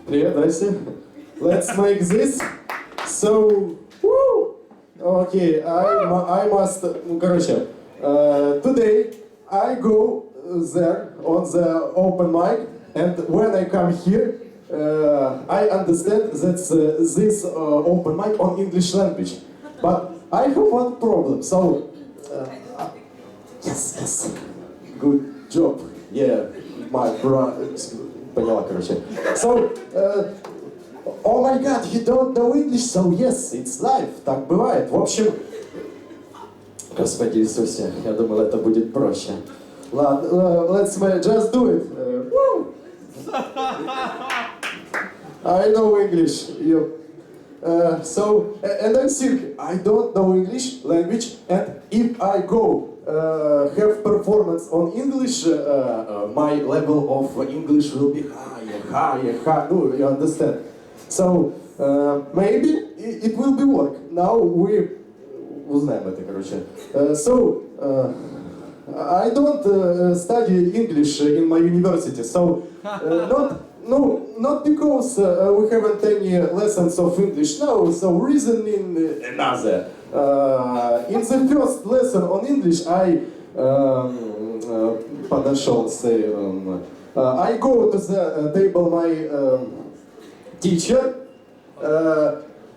[SPEAKER 6] Привет, здрасте. Let's make this. So, woo! Okay, I must, короче, today I go there on the open mic, and when I come here, I understand that this open mic on English language. But I have one problem, so, yes, good job, yeah, my brother. Поняла, короче. So, oh my god, you don't know English, so yes, it's life, так бывает. В общем, Господи Иисусе, я думал, это будет проще. Ладно, let's just do it. Woo! I know English. So, and I'm sick. I don't know English language, and if I go have performance on English, my level of English will be higher. No, you understand? So, maybe it will be work. Now we узнаем это, короче. So, I don't study English in my university, so not because we haven't any lessons of English now, so reasoning another. In the first lesson on English, I подошел, say, I go to the table, my teacher,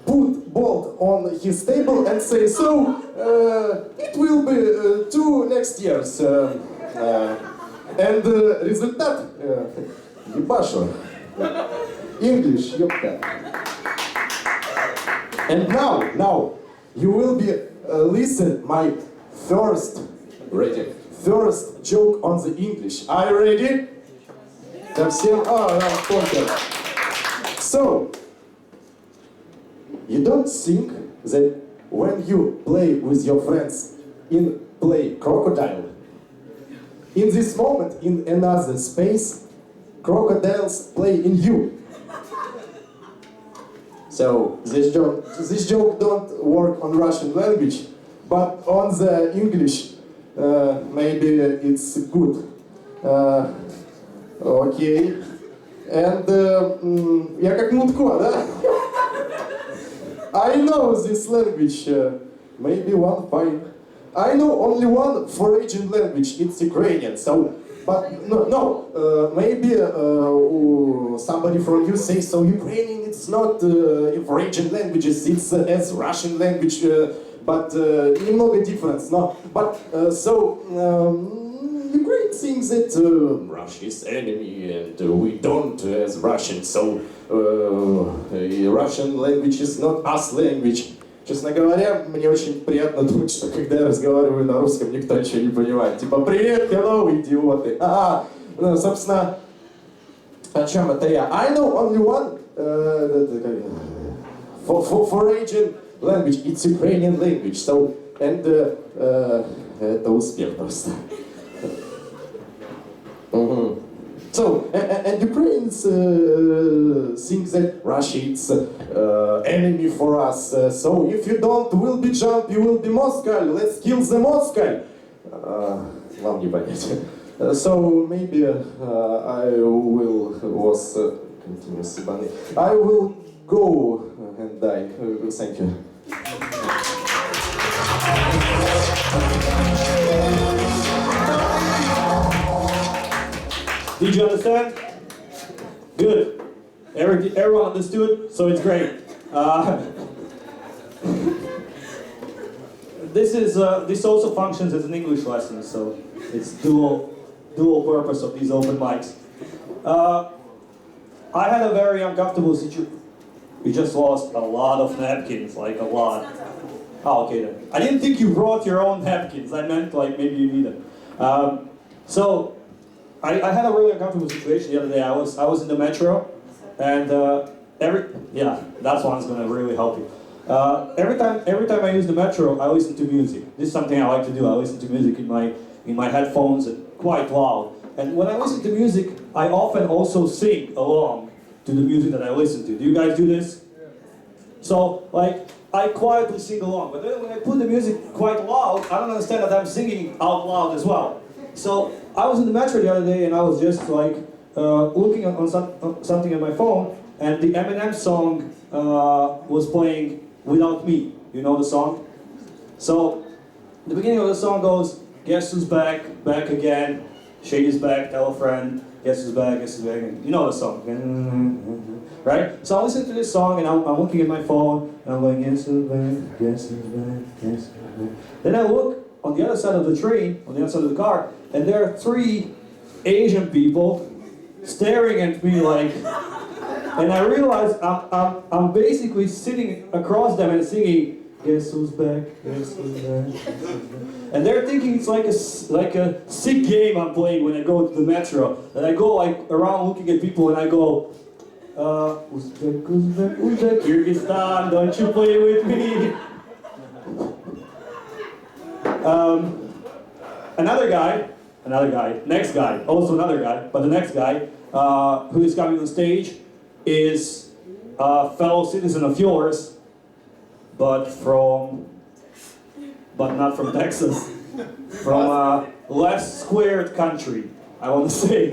[SPEAKER 6] put bolt on his table and say, so it will be 2 next years. And результат ебашу. English, ёпта. And now you will be listen my first joke on the English. Are you ready? Совсем? So, you don't think that when you play with your friends in play crocodile, in this moment, in another space, crocodiles play in you. So this joke don't work on Russian language, but on the English, maybe it's good. Okay. And я как Мутко, да? I know this language, maybe one fine. I know only one foreign language, it's Ukrainian, so, but maybe somebody from you says, so Ukrainian it's not foreign languages, it's as Russian language, but немного difference, no? But, Ukraine thinks that Russia is enemy and we don't as Russians, so Russian language is not us language. Честно говоря, мне очень приятно думать, что когда я разговариваю на русском, никто ничего не понимает. Типа, привет, hello, идиоты. Собственно, о чем это я? I know only one foreign language, it's Ukrainian language, so, and это успех просто. So, and Ukrainians think that Russia is enemy for us. So, if you don't will be jump, you will be Moscow. Let's kill the Moscow. Вам не понять. So, maybe I will I will go and die. Thank you.
[SPEAKER 1] Did you understand? Good. Everyone understood, so it's great. This also functions as an English lesson, so it's dual purpose of these open mics. I had a very uncomfortable situation. We just lost a lot of napkins, like a lot. Oh, okay then. I didn't think you brought your own napkins. I meant like maybe you need them. So I had a really uncomfortable situation the other day. I was in the metro, and that one's gonna really help you. Every time I use the metro, I listen to music. This is something I like to do. I listen to music in my headphones quite loud. And when I listen to music, I often also sing along to the music that I listen to. Do you guys do this? So, like, I quietly sing along. But then when I put the music quite loud, I don't understand that I'm singing out loud as well. So, I was in the metro the other day and I was just like looking on something on my phone, and the Eminem song was playing Without Me. You know the song? So, the beginning of the song goes, guess who's back, back again, Shady's back, tell a friend, guess who's back, and you know the song, right? So I listen to this song and I'm looking at my phone and I'm going, guess who's back, guess who's back, guess who's back. Then I look on the other side of the train, on the other side of the car, and there are 3 Asian people staring at me like, and I realize I'm basically sitting across them and singing, guess who's back, guess who's back, guess who's back. And they're thinking it's like a sick game I'm playing when I go to the metro. And I go like around looking at people and I go, Uzbek, Uzbek, Uzbek, Kyrgyzstan, don't you play with me? Another guy, next guy, also another guy, but the next guy who is coming on stage is a fellow citizen of yours, but not from Texas, from a less squared country, I want to say.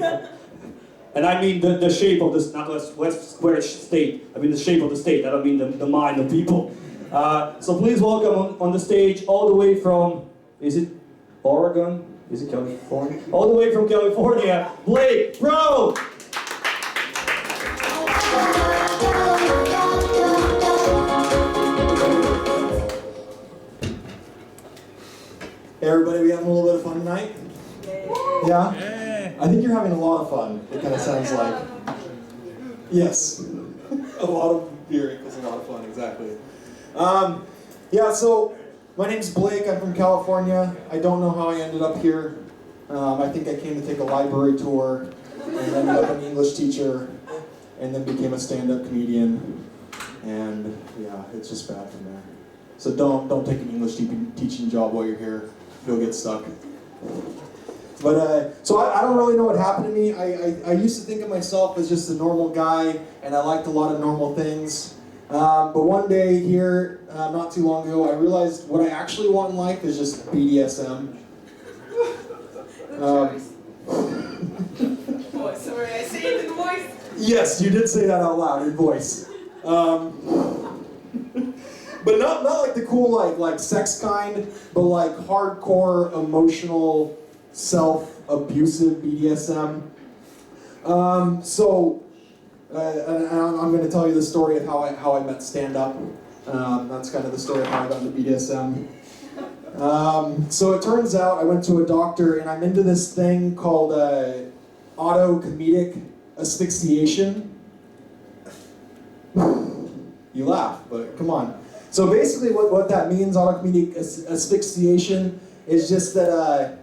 [SPEAKER 1] And I mean the shape of this, not less squared state, I mean the shape of the state, I don't mean the mind of people. So please welcome on the stage, all the way from, is it Oregon? Is it California? All the way from California, Blake Bro!
[SPEAKER 7] Hey everybody, we having a little bit of fun tonight? Yeah? I think you're having a lot of fun, it kind of sounds like. Yes. A lot of beer equals a lot of fun, exactly. Yeah, so my name's Blake, I'm from California. I don't know how I ended up here. I think I came to take a library tour, and ended up an English teacher, and then became a stand-up comedian. And yeah, it's just bad from there. So don't take an English teaching job while you're here. You'll get stuck. But so I don't really know what happened to me. I used to think of myself as just a normal guy, and I liked a lot of normal things. But one day here, not too long ago, I realized what I actually want in life is just BDSM.
[SPEAKER 2] Voice, sorry, I say it in voice.
[SPEAKER 7] Yes, you did say that out loud in voice. But not like the cool like sex kind, but like hardcore emotional self-abusive BDSM. So I'm going to tell you the story of how I met stand-up. That's kind of the story of how I got into BDSM. So it turns out I went to a doctor and I'm into this thing called autocomedic asphyxiation. You laugh, but come on. So basically what that means, autocomedic asphyxiation, is just that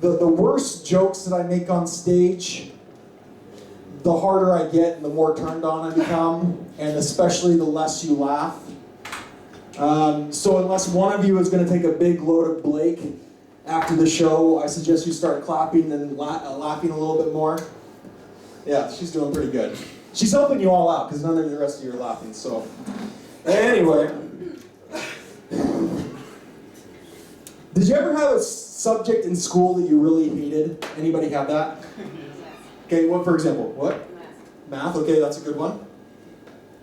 [SPEAKER 7] the worse jokes that I make on stage, the harder I get and the more turned on I become, and especially the less you laugh. So unless one of you is going to take a big load of Blake after the show, I suggest you start clapping and laughing a little bit more. Yeah, she's doing pretty good. She's helping you all out because none of the rest of you are laughing, so. Anyway. Did you ever have a subject in school that you really hated? Anybody have that? Okay, what for example? What? Math, okay, that's a good one.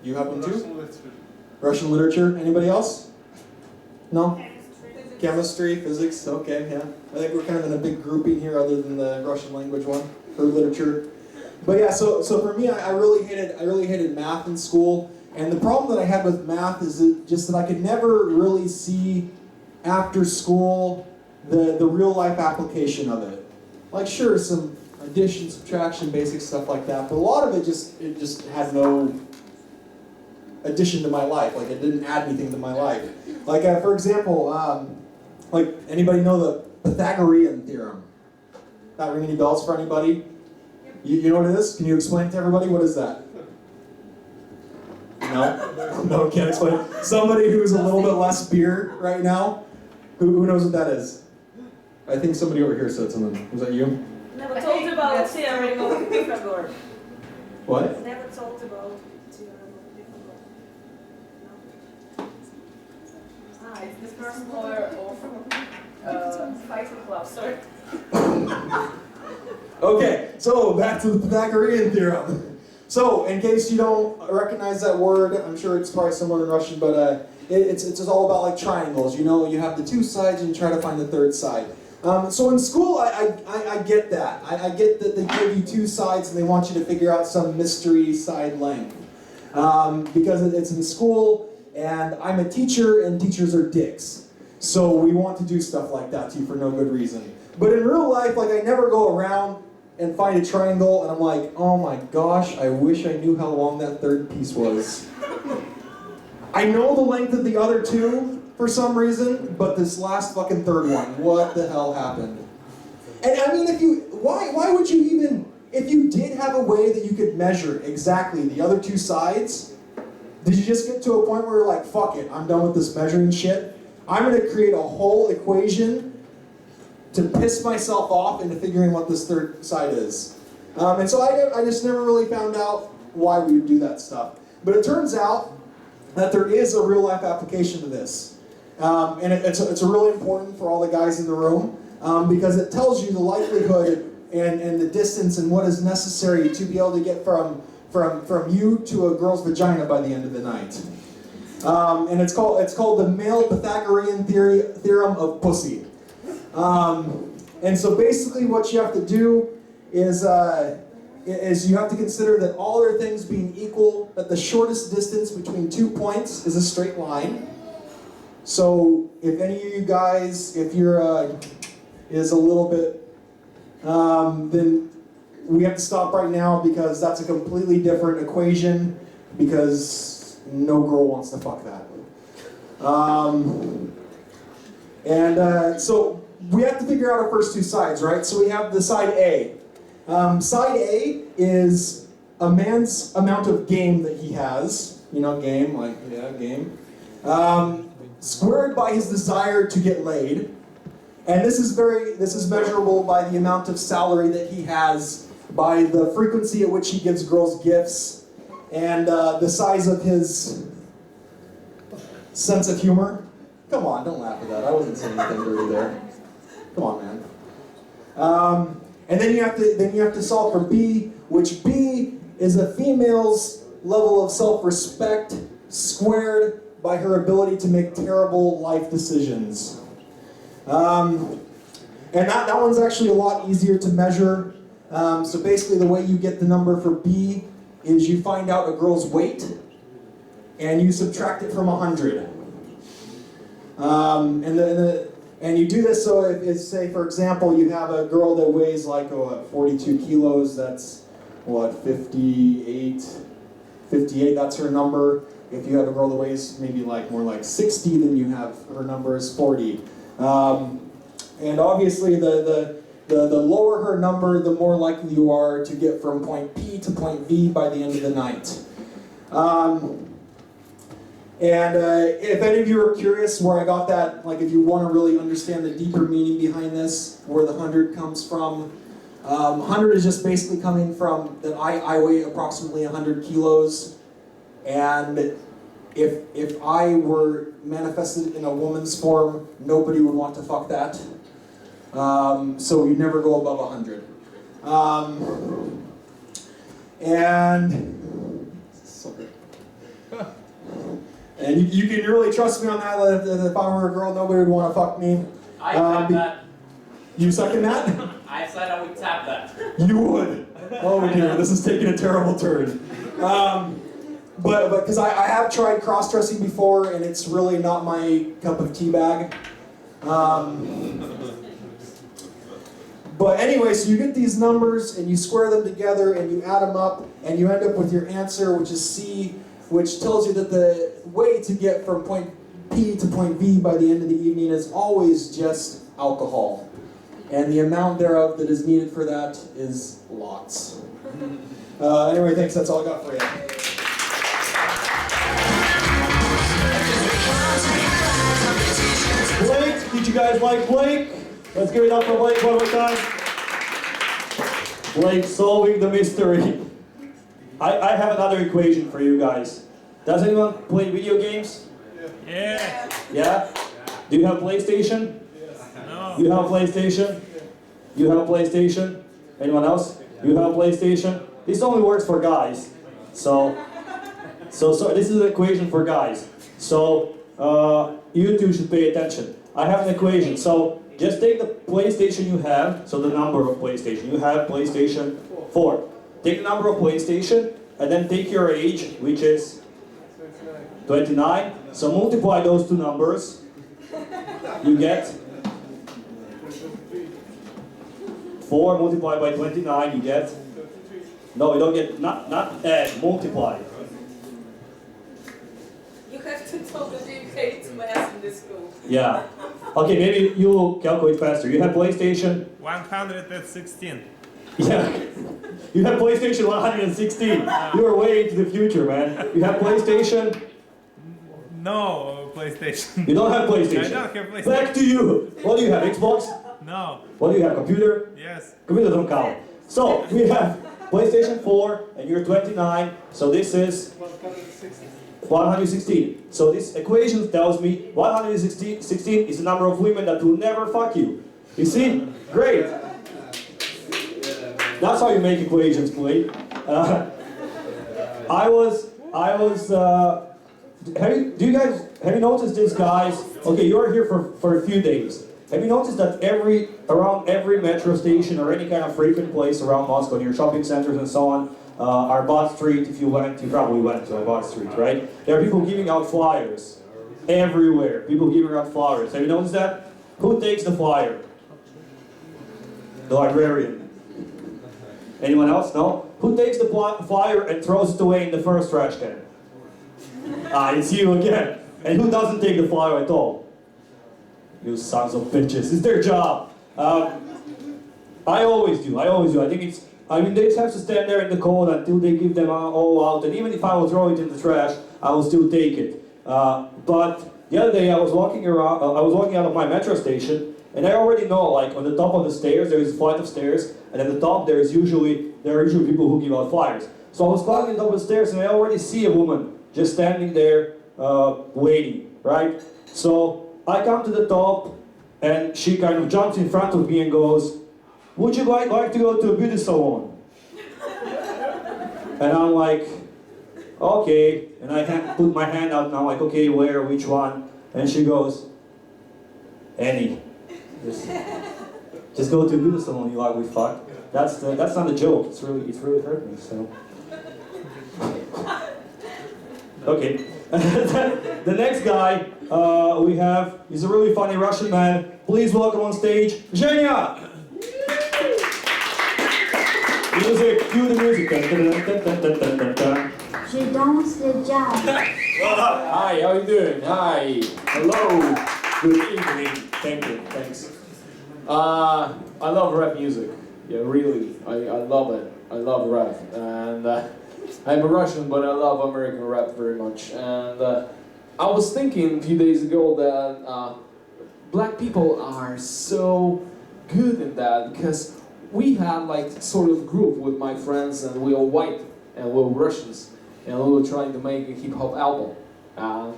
[SPEAKER 7] You have one too?
[SPEAKER 3] Russian literature.
[SPEAKER 7] Russian literature, anybody else? No? Chemistry, physics, okay, yeah. I think we're kind of in a big grouping here other than the Russian language one, or literature. But yeah, so for me, I really hated math in school. And the problem that I had with math is just that I could never really see after school the real life application of it. Like sure, some addition, subtraction, basic stuff like that, but a lot of it just had no addition to my life. Like it didn't add anything to my life. Like for example, like anybody know the Pythagorean theorem? Not ring any bells for anybody? You know what it is? Can you explain it to everybody? What is that? No? No, can't explain. Somebody who's a little bit less beer right now? Who knows what that is? I think somebody over here said something. Was that you?
[SPEAKER 2] Never told about theorem of Pythagoras.
[SPEAKER 7] What?
[SPEAKER 2] Never told about theorem of Pythagoras. No? Ah, it's the first lawyer of Fighting Club, sorry.
[SPEAKER 7] Okay, so back to the Pythagorean theorem. So, in case you don't recognize that word, I'm sure it's probably similar in Russian, but it's just all about like triangles. You know, you have the two sides and you try to find the third side. So in school, I get that. I get that they give you two sides and they want you to figure out some mystery side length. Because it's in school, and I'm a teacher, and teachers are dicks. So we want to do stuff like that to you for no good reason. But in real life, like I never go around and find a triangle and I'm like, oh my gosh, I wish I knew how long that third piece was. I know the length of the other two for some reason, but this last fucking third one, what the hell happened? And I mean, why would you even, if you did have a way that you could measure exactly the other two sides, did you just get to a point where you're like, fuck it, I'm done with this measuring shit? I'm gonna create a whole equation to piss myself off into figuring what this third side is. And so I just never really found out why we would do that stuff. But it turns out that there is a real life application to this. And it's really important for all the guys in the room because it tells you the likelihood and the distance and what is necessary to be able to get from you to a girl's vagina by the end of the night. And it's called the male Pythagorean theorem of pussy. And so basically what you have to do is you have to consider that all other things being equal, that the shortest distance between 2 points is a straight line. So if any of you guys, if you're is a little bit, then we have to stop right now because that's a completely different equation because no girl wants to fuck that. So we have to figure out our first two sides, right? So we have the side A. Side A is a man's amount of game that he has. You know, game, like, yeah, game. Squared by his desire to get laid. And this is measurable by the amount of salary that he has, by the frequency at which he gives girls gifts, and the size of his sense of humor. Come on, don't laugh at that. I wasn't saying anything dirty there. Come on, man. And then you have to solve for B, which B is a female's level of self-respect squared by her ability to make terrible life decisions. And that one's actually a lot easier to measure. So basically the way you get the number for B is you find out a girl's weight and you subtract it from 100. And you do this so if say for example you have a girl that weighs like 42 kilos, that's what, 58, that's her number. If you have a girl that weighs maybe like more like 60, then you have her number is 40. And obviously the lower her number, the more likely you are to get from point P to point V by the end of the night. If any of you are curious where I got that, like if you want to really understand the deeper meaning behind this, where the 100 comes from, 100 is just basically coming from that I weigh approximately 100 kilos, and if I were manifested in a woman's form, nobody would want to fuck that. So you'd never go above 100. And you can really trust me on that. If I were a girl, nobody would want to fuck me.
[SPEAKER 8] I tap that.
[SPEAKER 7] You second that?
[SPEAKER 8] I said I would tap that.
[SPEAKER 7] You would. Oh dear, this is taking a terrible turn. But because I have tried cross-dressing before, and it's really not my cup of tea bag. But anyway, so you get these numbers, and you square them together, and you add them up, and you end up with your answer, which is C, which tells you that the way to get from point P to point V by the end of the evening is always just alcohol. And the amount thereof that is needed for that is lots. Anyway, thanks, that's all I got for you.
[SPEAKER 1] you guys like Blake? Let's give it up for Blake one more time. Blake solving the mystery. I have another equation for you guys. Does anyone play video games?
[SPEAKER 3] Yeah.
[SPEAKER 1] Yeah? Do you have PlayStation?
[SPEAKER 3] No.
[SPEAKER 1] You have PlayStation? You have PlayStation? Anyone else? You have PlayStation? This only works for guys. So this is an equation for guys. So you two should pay attention. I have an equation. So just take the PlayStation you have, so the number of PlayStation. You have PlayStation 4. Take the number of PlayStation and then take your age, which is 29. So multiply those two numbers. You get 4 multiplied by 29, you get... No, you don't get, not add, multiply.
[SPEAKER 2] You have to tell that you hate math in this school.
[SPEAKER 1] Yeah. Okay, maybe you'll calculate faster. You have PlayStation?
[SPEAKER 3] 116.
[SPEAKER 1] Yeah. You have PlayStation 116. You're way into the future, man. You have PlayStation?
[SPEAKER 3] No PlayStation.
[SPEAKER 1] You don't have PlayStation.
[SPEAKER 3] I don't have PlayStation.
[SPEAKER 1] Back to you. What do you have? Xbox?
[SPEAKER 3] No.
[SPEAKER 1] What do you have? Computer?
[SPEAKER 3] Yes.
[SPEAKER 1] Computer don't count. So, we have PlayStation 4, and you're 29, so this is 116. So this equation tells me 116 is the number of women that will never fuck you. You see? Great. That's how you make equations, Blake. Have you noticed this, guys? Okay, you're here for a few days. Have you noticed that around every metro station or any kind of frequent place around Moscow, near shopping centers and so on, Arbat Street, if you probably went to Arbat Street, right? There are people giving out flyers. Everywhere, people giving out flyers. Have you noticed that? Who takes the flyer? The librarian. Anyone else? No? Who takes the flyer and throws it away in the first trash can? It's you again. And who doesn't take the flyer at all? You sons of bitches. It's their job. I always do. I mean, they just have to stand there in the cold until they give them all out. And even if I will throw it in the trash, I will still take it. But the other day I was walking out of my metro station, and I already know, like, on the top of the stairs, there is a flight of stairs, and at the top there are usually people who give out flyers. So I was climbing the top of the stairs, and I already see a woman just standing there, waiting, right? So I come to the top, and she kind of jumps in front of me and goes, "Would you like to go to a beauty salon?" And I'm like, "Okay." And I put my hand out, and I'm like, "Okay, where, which one?" And she goes, "Any. Just go to a beauty salon, you ugly fuck." That's not a joke. It's really hurt me. So. Okay. The next guy we have is a really funny Russian man. Please welcome on stage, Zhenya! Music, cue the music.
[SPEAKER 9] Je danse le jazz.
[SPEAKER 10] Hi, how you doing? Hi.
[SPEAKER 1] Hello. Good evening. Thank you. Thanks.
[SPEAKER 10] I love rap music. Yeah, really. I love it. I love rap. And I'm a Russian, but I love American rap very much. And I was thinking a few days ago that black people are so good in that, because we had like sort of group with my friends, and we were white and we were Russians, and we were trying to make a hip-hop album. And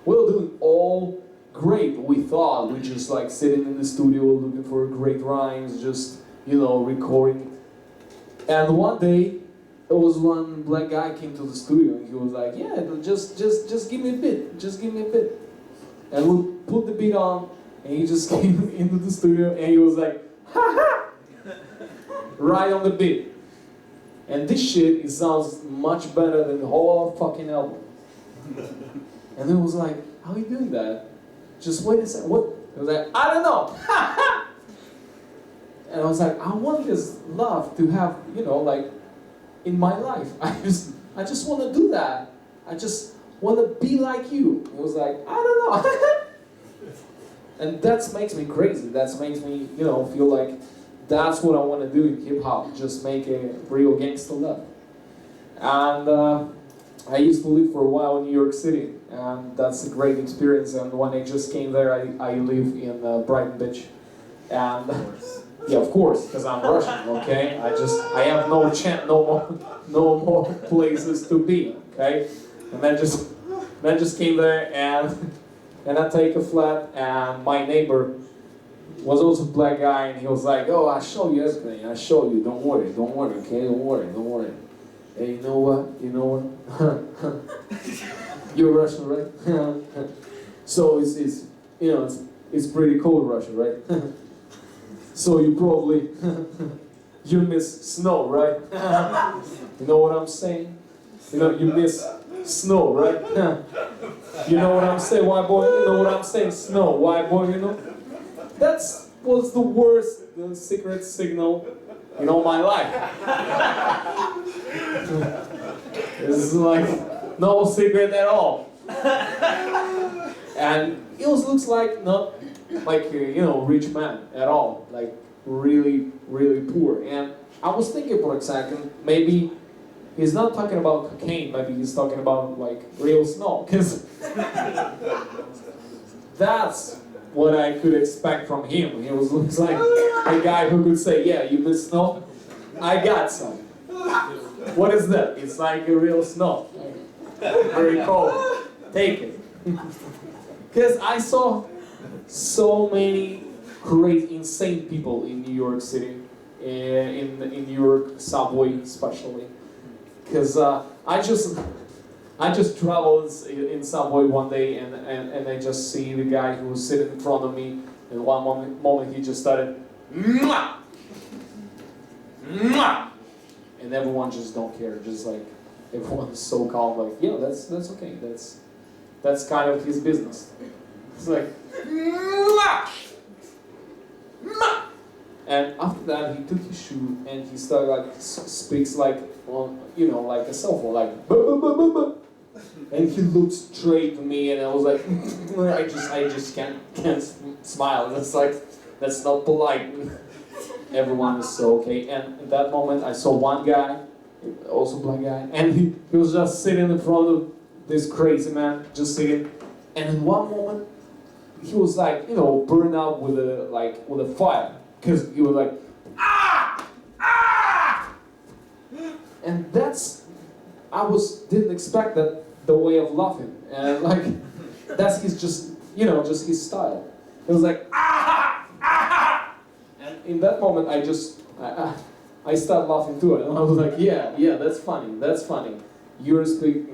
[SPEAKER 10] we were doing all great, we thought. We just like sitting in the studio looking for great rhymes, just, you know, recording. And one day, there was one black guy came to the studio, and he was like, "Yeah, just give me a bit, just give me a bit." And we put the beat on, and he just came into the studio, and he was like, "Ha ha!" Right on the beat. And this shit, it sounds much better than the whole fucking album. And it was like, "How are you doing that? Just wait a second, what?" He was like, "I don't know." And I was like, I want this love to have, you know, like, in my life. I just want to do that. I just want to be like you. It was like, I don't know. And that makes me crazy. That makes me, you know, feel like that's what I want to do in hip hop. Just make a real gangster love. And I used to live for a while in New York City, and that's a great experience. And when I just came there, I live in Brighton Beach, and yeah, of course, because I'm Russian. Okay, I have no more places to be. Okay, and then just came there, and I take a flat, and my neighbor was also a black guy, and he was like, "Oh, I show you everything. I show you. Don't worry, okay? Don't worry. Hey, you know what? You're Russian, right? So it's pretty cold, Russia, right? So you probably you miss snow, right? You know what I'm saying? You miss snow, right? You know what I'm saying, white boy? You know what I'm saying? Snow, white boy, That was the worst secret signal in all my life. It's like no secret at all. And he also looks like not like rich man at all, like really, really poor. And I was thinking for a second, maybe he's not talking about cocaine, maybe he's talking about like real snow, because that's what I could expect from him. He looks like a guy who could say, yeah, you miss snow? I got some. What is that? It's like a real snow. Very cold. Take it. Because I saw so many crazy, insane people in New York City, in New York subway especially. Because I just traveled in subway one day, and I just see the guy who was sitting in front of me, and one moment he just started, "Mwah! Mwah!" And everyone just don't care, just like everyone's so calm, like, yeah, that's okay, that's kind of his business. It's like, "Mwah! Mwah!" And after that, he took his shoe and he started like speaks like on like a cell phone, like "Buh, buh, buh, buh, buh." And he looked straight to me, and I was like, I just can't smile. That's like, that's not polite. Everyone is so okay. And at that moment, I saw one guy, also black guy, and he was just sitting in front of this crazy man, just sitting. And in one moment, he was like, burned out with a fire, because he was like, ah, ah, and didn't expect that. The way of laughing, and like that's his just his style. It was like ah, ah, and in that moment I started laughing too, and I was like, yeah, that's funny. You're speaking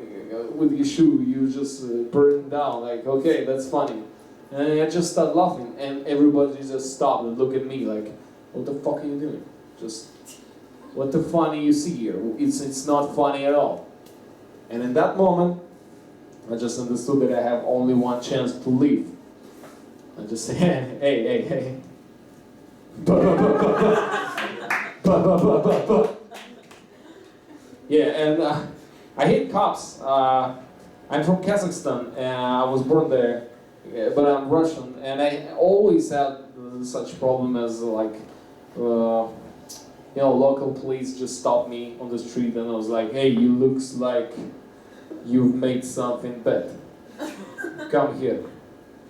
[SPEAKER 10] with your shoe, you just burned down, like, okay, that's funny. And I just started laughing, and everybody just stopped and looked at me like, what the fuck are you doing? Just what the funny you see here? It's not funny at all. And in that moment, I just understood that I have only one chance to leave. I just say, hey. Yeah, and I hate cops. I'm from Kazakhstan, and I was born there, but I'm Russian, and I always had such problem as local police just stopped me on the street, and I was like, hey, you looks like you've made something bad. Come here.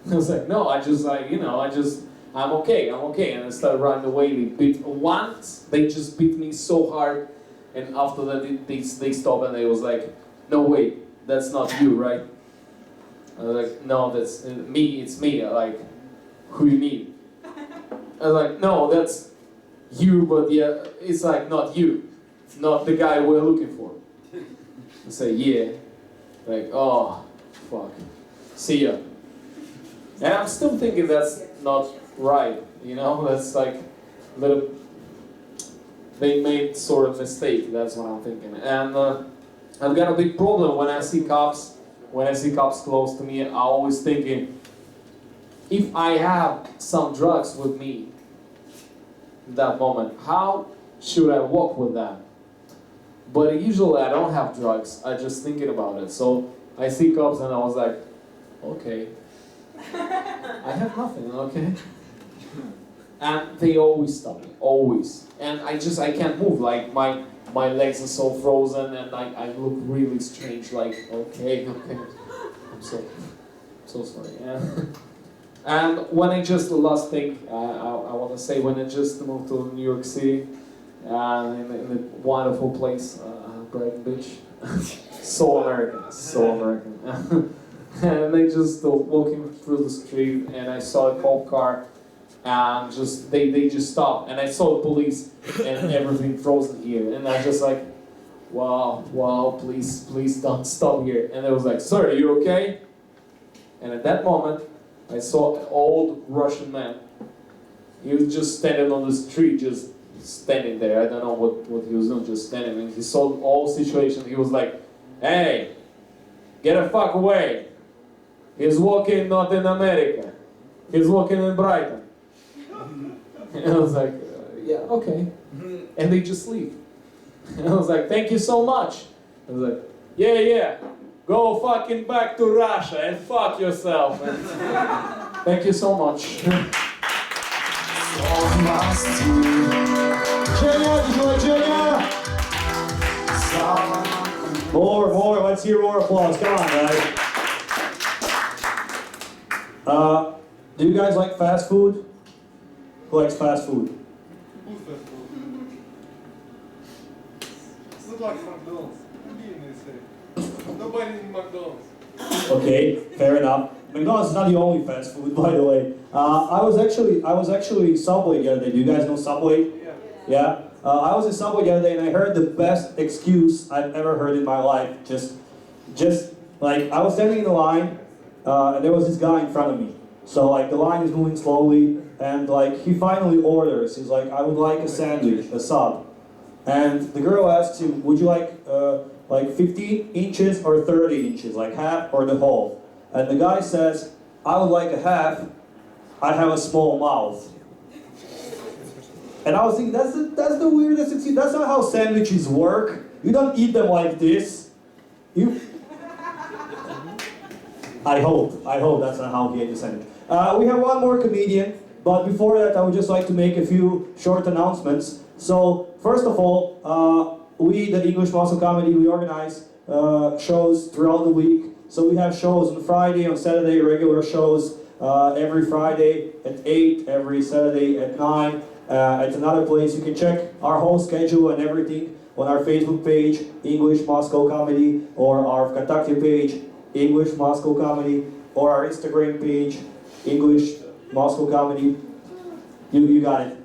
[SPEAKER 10] I was like, no, I'm okay. And I started running away. They just beat me so hard, and after that they stopped, and they was like, no, wait, that's not you, right? I was like, no, that's me, it's me. Like, who you need? I was like, no, that's you, but yeah, it's like not you, not the guy we're looking for. I say, yeah. Like, oh, fuck. See ya. And I'm still thinking that's not right, that's like they made sort of mistake, that's what I'm thinking. And I've got a big problem when I see cops close to me. I'm always thinking, if I have some drugs with me in that moment, how should I walk with them? But usually I don't have drugs, I just thinking about it. So I see cops and I was like, okay, I have nothing, okay? and they always stop me, always. And I can't move, like my legs are so frozen and I look really strange, like, okay, I'm so sorry. Yeah. And when I just, the last thing I want to say, when I just moved to New York City, in a wonderful place, Brighton Beach, so American. And I just walking through the street and I saw a cop car and they just stopped and I saw the police and everything frozen here and I just like, wow, please don't stop here. And they was like, sir, are you okay? And at that moment I saw an old Russian man. He was just standing on the street, just standing there. I don't know what he was doing, just standing. And he saw the whole situation. He was like, hey, get the fuck away. He's walking not in America. He's walking in Brighton. And I was like, yeah, okay. And they just leave. And I was like, thank you so much. I was like, yeah. Go fucking back to Russia and fuck yourself. And thank you so much.
[SPEAKER 1] Jenna! More, let's hear more applause. Come on, guys. Do you guys like fast food? Who likes fast food?
[SPEAKER 3] It's not like McDonald's. Nobody in McDonald's.
[SPEAKER 1] Okay, fair enough. McDonald's is not the only fast food, by the way. I was actually Subway the other day. Do you guys know Subway? Yeah. I was in Subway the other day and I heard the best excuse I've ever heard in my life. Just like I was standing in the line and there was this guy in front of me. So like the line is moving slowly and like he finally orders. He's like, I would like a sandwich, a sub. And the girl asks him, would you like 15 inches or 30 inches, like half or the whole? And the guy says, I would like a half, I have a small mouth. And I was thinking, that's the weirdest excuse. That's not how sandwiches work. You don't eat them like this. I hope that's not how he ate the sandwich. We have one more comedian, but before that I would just like to make a few short announcements. So, first of all, we, the English Moscow Comedy, we organize shows throughout the week. So we have shows on Friday, on Saturday, regular shows every Friday at 8, every Saturday at 9. At another place. You can check our whole schedule and everything on our Facebook page, English Moscow Comedy, or our Vkontakte page, English Moscow Comedy, or our Instagram page, English Moscow Comedy. You got it.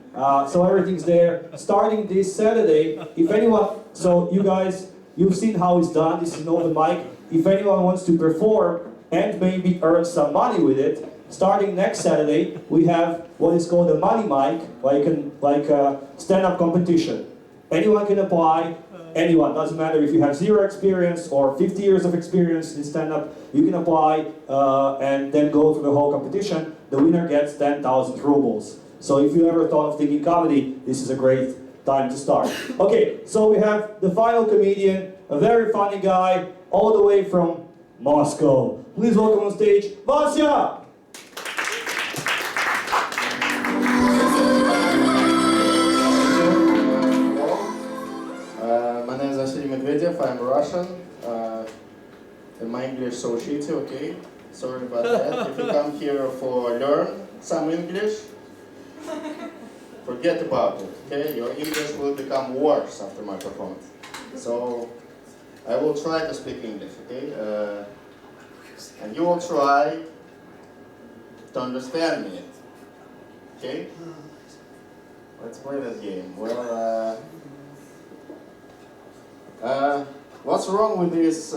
[SPEAKER 1] So everything's there. Starting this Saturday, if anyone, so you guys, you've seen how it's done. This is an open mic. If anyone wants to perform and maybe earn some money with it, starting next Saturday, we have what is called a money mic, like a stand-up competition. Anyone can apply. Anyone, doesn't matter if you have 0 experience or 50 years of experience in stand-up, you can apply and then go through the whole competition. The winner gets 10,000 rubles. So if you ever thought of thinking comedy, this is a great time to start. Okay, so we have the final comedian, a very funny guy, all the way from Moscow. Please welcome on stage, Vasya!
[SPEAKER 11] My name is Vasily Medvedev, I'm Russian, and my English so shitty, okay? Sorry about that. If you come here for learn some English, forget about it, okay? Your English will become worse after my performance. So, I will try to speak English, okay? And you will try to understand me, okay? Let's play that game. Well, what's wrong with these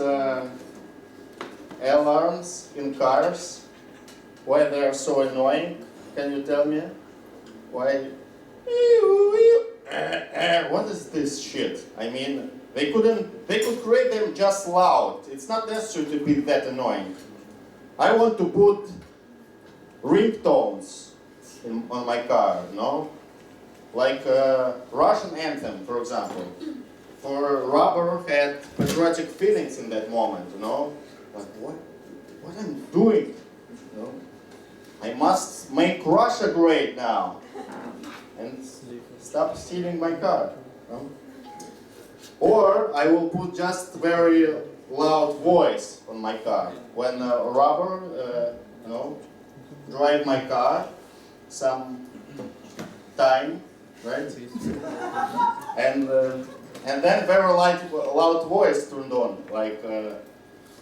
[SPEAKER 11] alarms in cars? Why they are so annoying? Can you tell me? Why? What is this shit? I mean, they could create them just loud. It's not necessary to be that annoying. I want to put ringtones on my car, no? Like Russian anthem, for example. For Rubber had patriotic feelings in that moment, you know? Like, what I'm doing? You know? I must make Russia great now. and stop stealing my car. You know? Or I will put just very loud voice on my car. When a robber, drive my car some time, right? And then very loud voice turned on, like,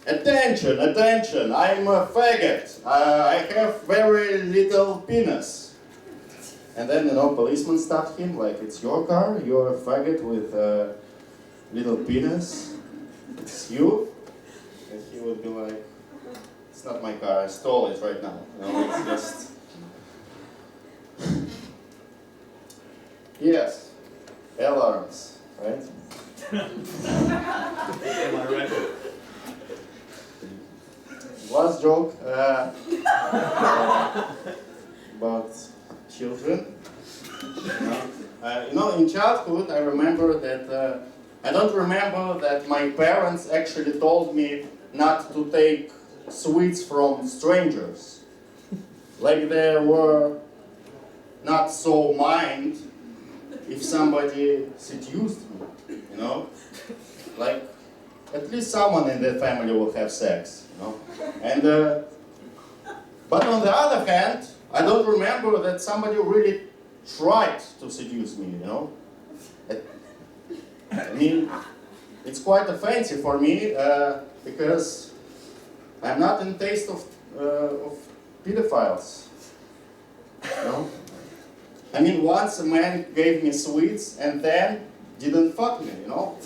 [SPEAKER 11] attention, attention, I'm a faggot. I have very little penis. And then, policeman stopped him, like, it's your car, you're a faggot with a little penis, it's you? And he would be like, it's not my car, I stole it right now. It's just... Yes, alarms, right? Last joke about children. In childhood, I remember that I don't remember that my parents actually told me not to take sweets from strangers. Like they were not so mind if somebody seduced me, Like, at least someone in the family will have sex, And, but on the other hand, I don't remember that somebody really tried to seduce me, I mean, it's quite offensive for me, because I'm not in taste of pedophiles, I mean, once a man gave me sweets and then didn't fuck me, What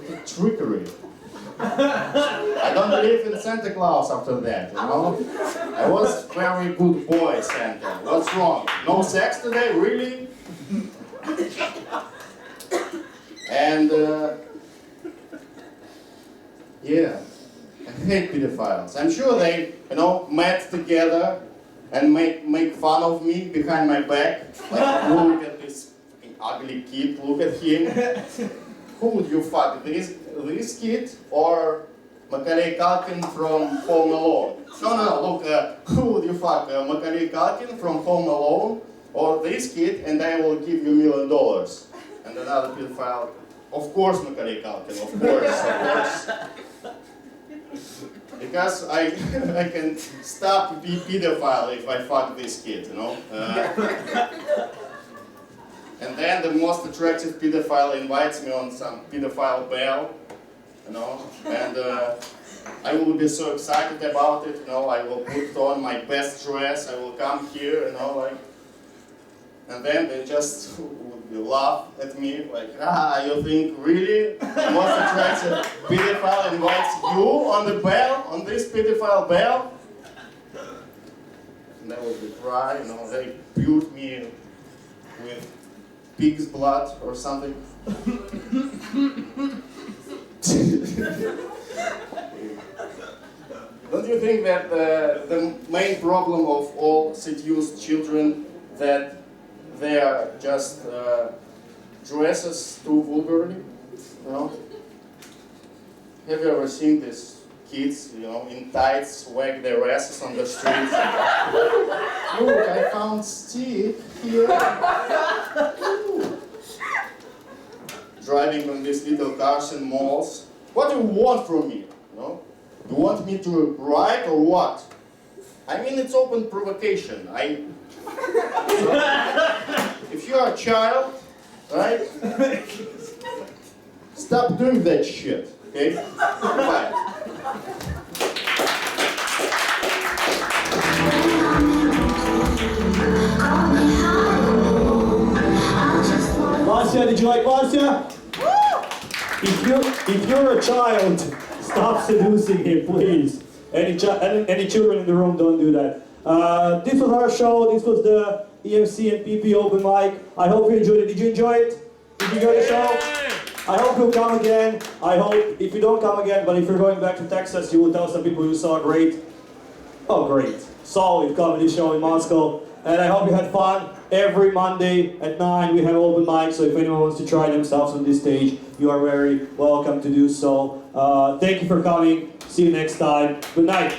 [SPEAKER 11] a trickery. I don't believe in Santa Claus after that, I was a very good boy, Santa. What's wrong? No sex today? Really? And, yeah, I hate pedophiles. I'm sure they, met together and make fun of me behind my back. Like, look at this fucking ugly kid, look at him. Who would you fuck, this kid or Macaulay Culkin from Home Alone? No, look, who would you fuck, Macaulay Culkin from Home Alone or this kid, and I will give you $1 million. And another pedophile, of course Macaulay Culkin, of course. Because I can stop being pedophile if I fuck this kid, And then the most attractive pedophile invites me on some pedophile ball, and I will be so excited about it, I will put on my best dress, I will come here, and then they just would laugh at me, like, you think really the most attractive pedophile invites you on the bell, on this pedophile bell? And I would be crying, they put me with pig's blood or something. Don't you think that the main problem of all seduced children that they are just dresses too vulgarly? Have you ever seen these kids, in tights, wag their asses on the streets? Look, I found Steve here. Driving on these little cars in malls. What do you want from me? You want me to ride or what? I mean, it's open provocation. If you're a child, right? Stop doing that shit, okay? Bye.
[SPEAKER 1] Vasya, did you like Vasya? If you're a child, stop seducing him, please. Any children in the room, don't do that. This was our show. This was the EMC and PP open mic. I hope you enjoyed it. Did you enjoy it? Did you enjoy the show? I hope you'll come again. I hope, if you don't come again, but if you're going back to Texas, you will tell some people you saw great, solid comedy show in Moscow. And I hope you had fun. Every Monday at 9 we have open mic, so if anyone wants to try themselves on this stage, you are very welcome to do so. Thank you for coming. See you next time. Good night.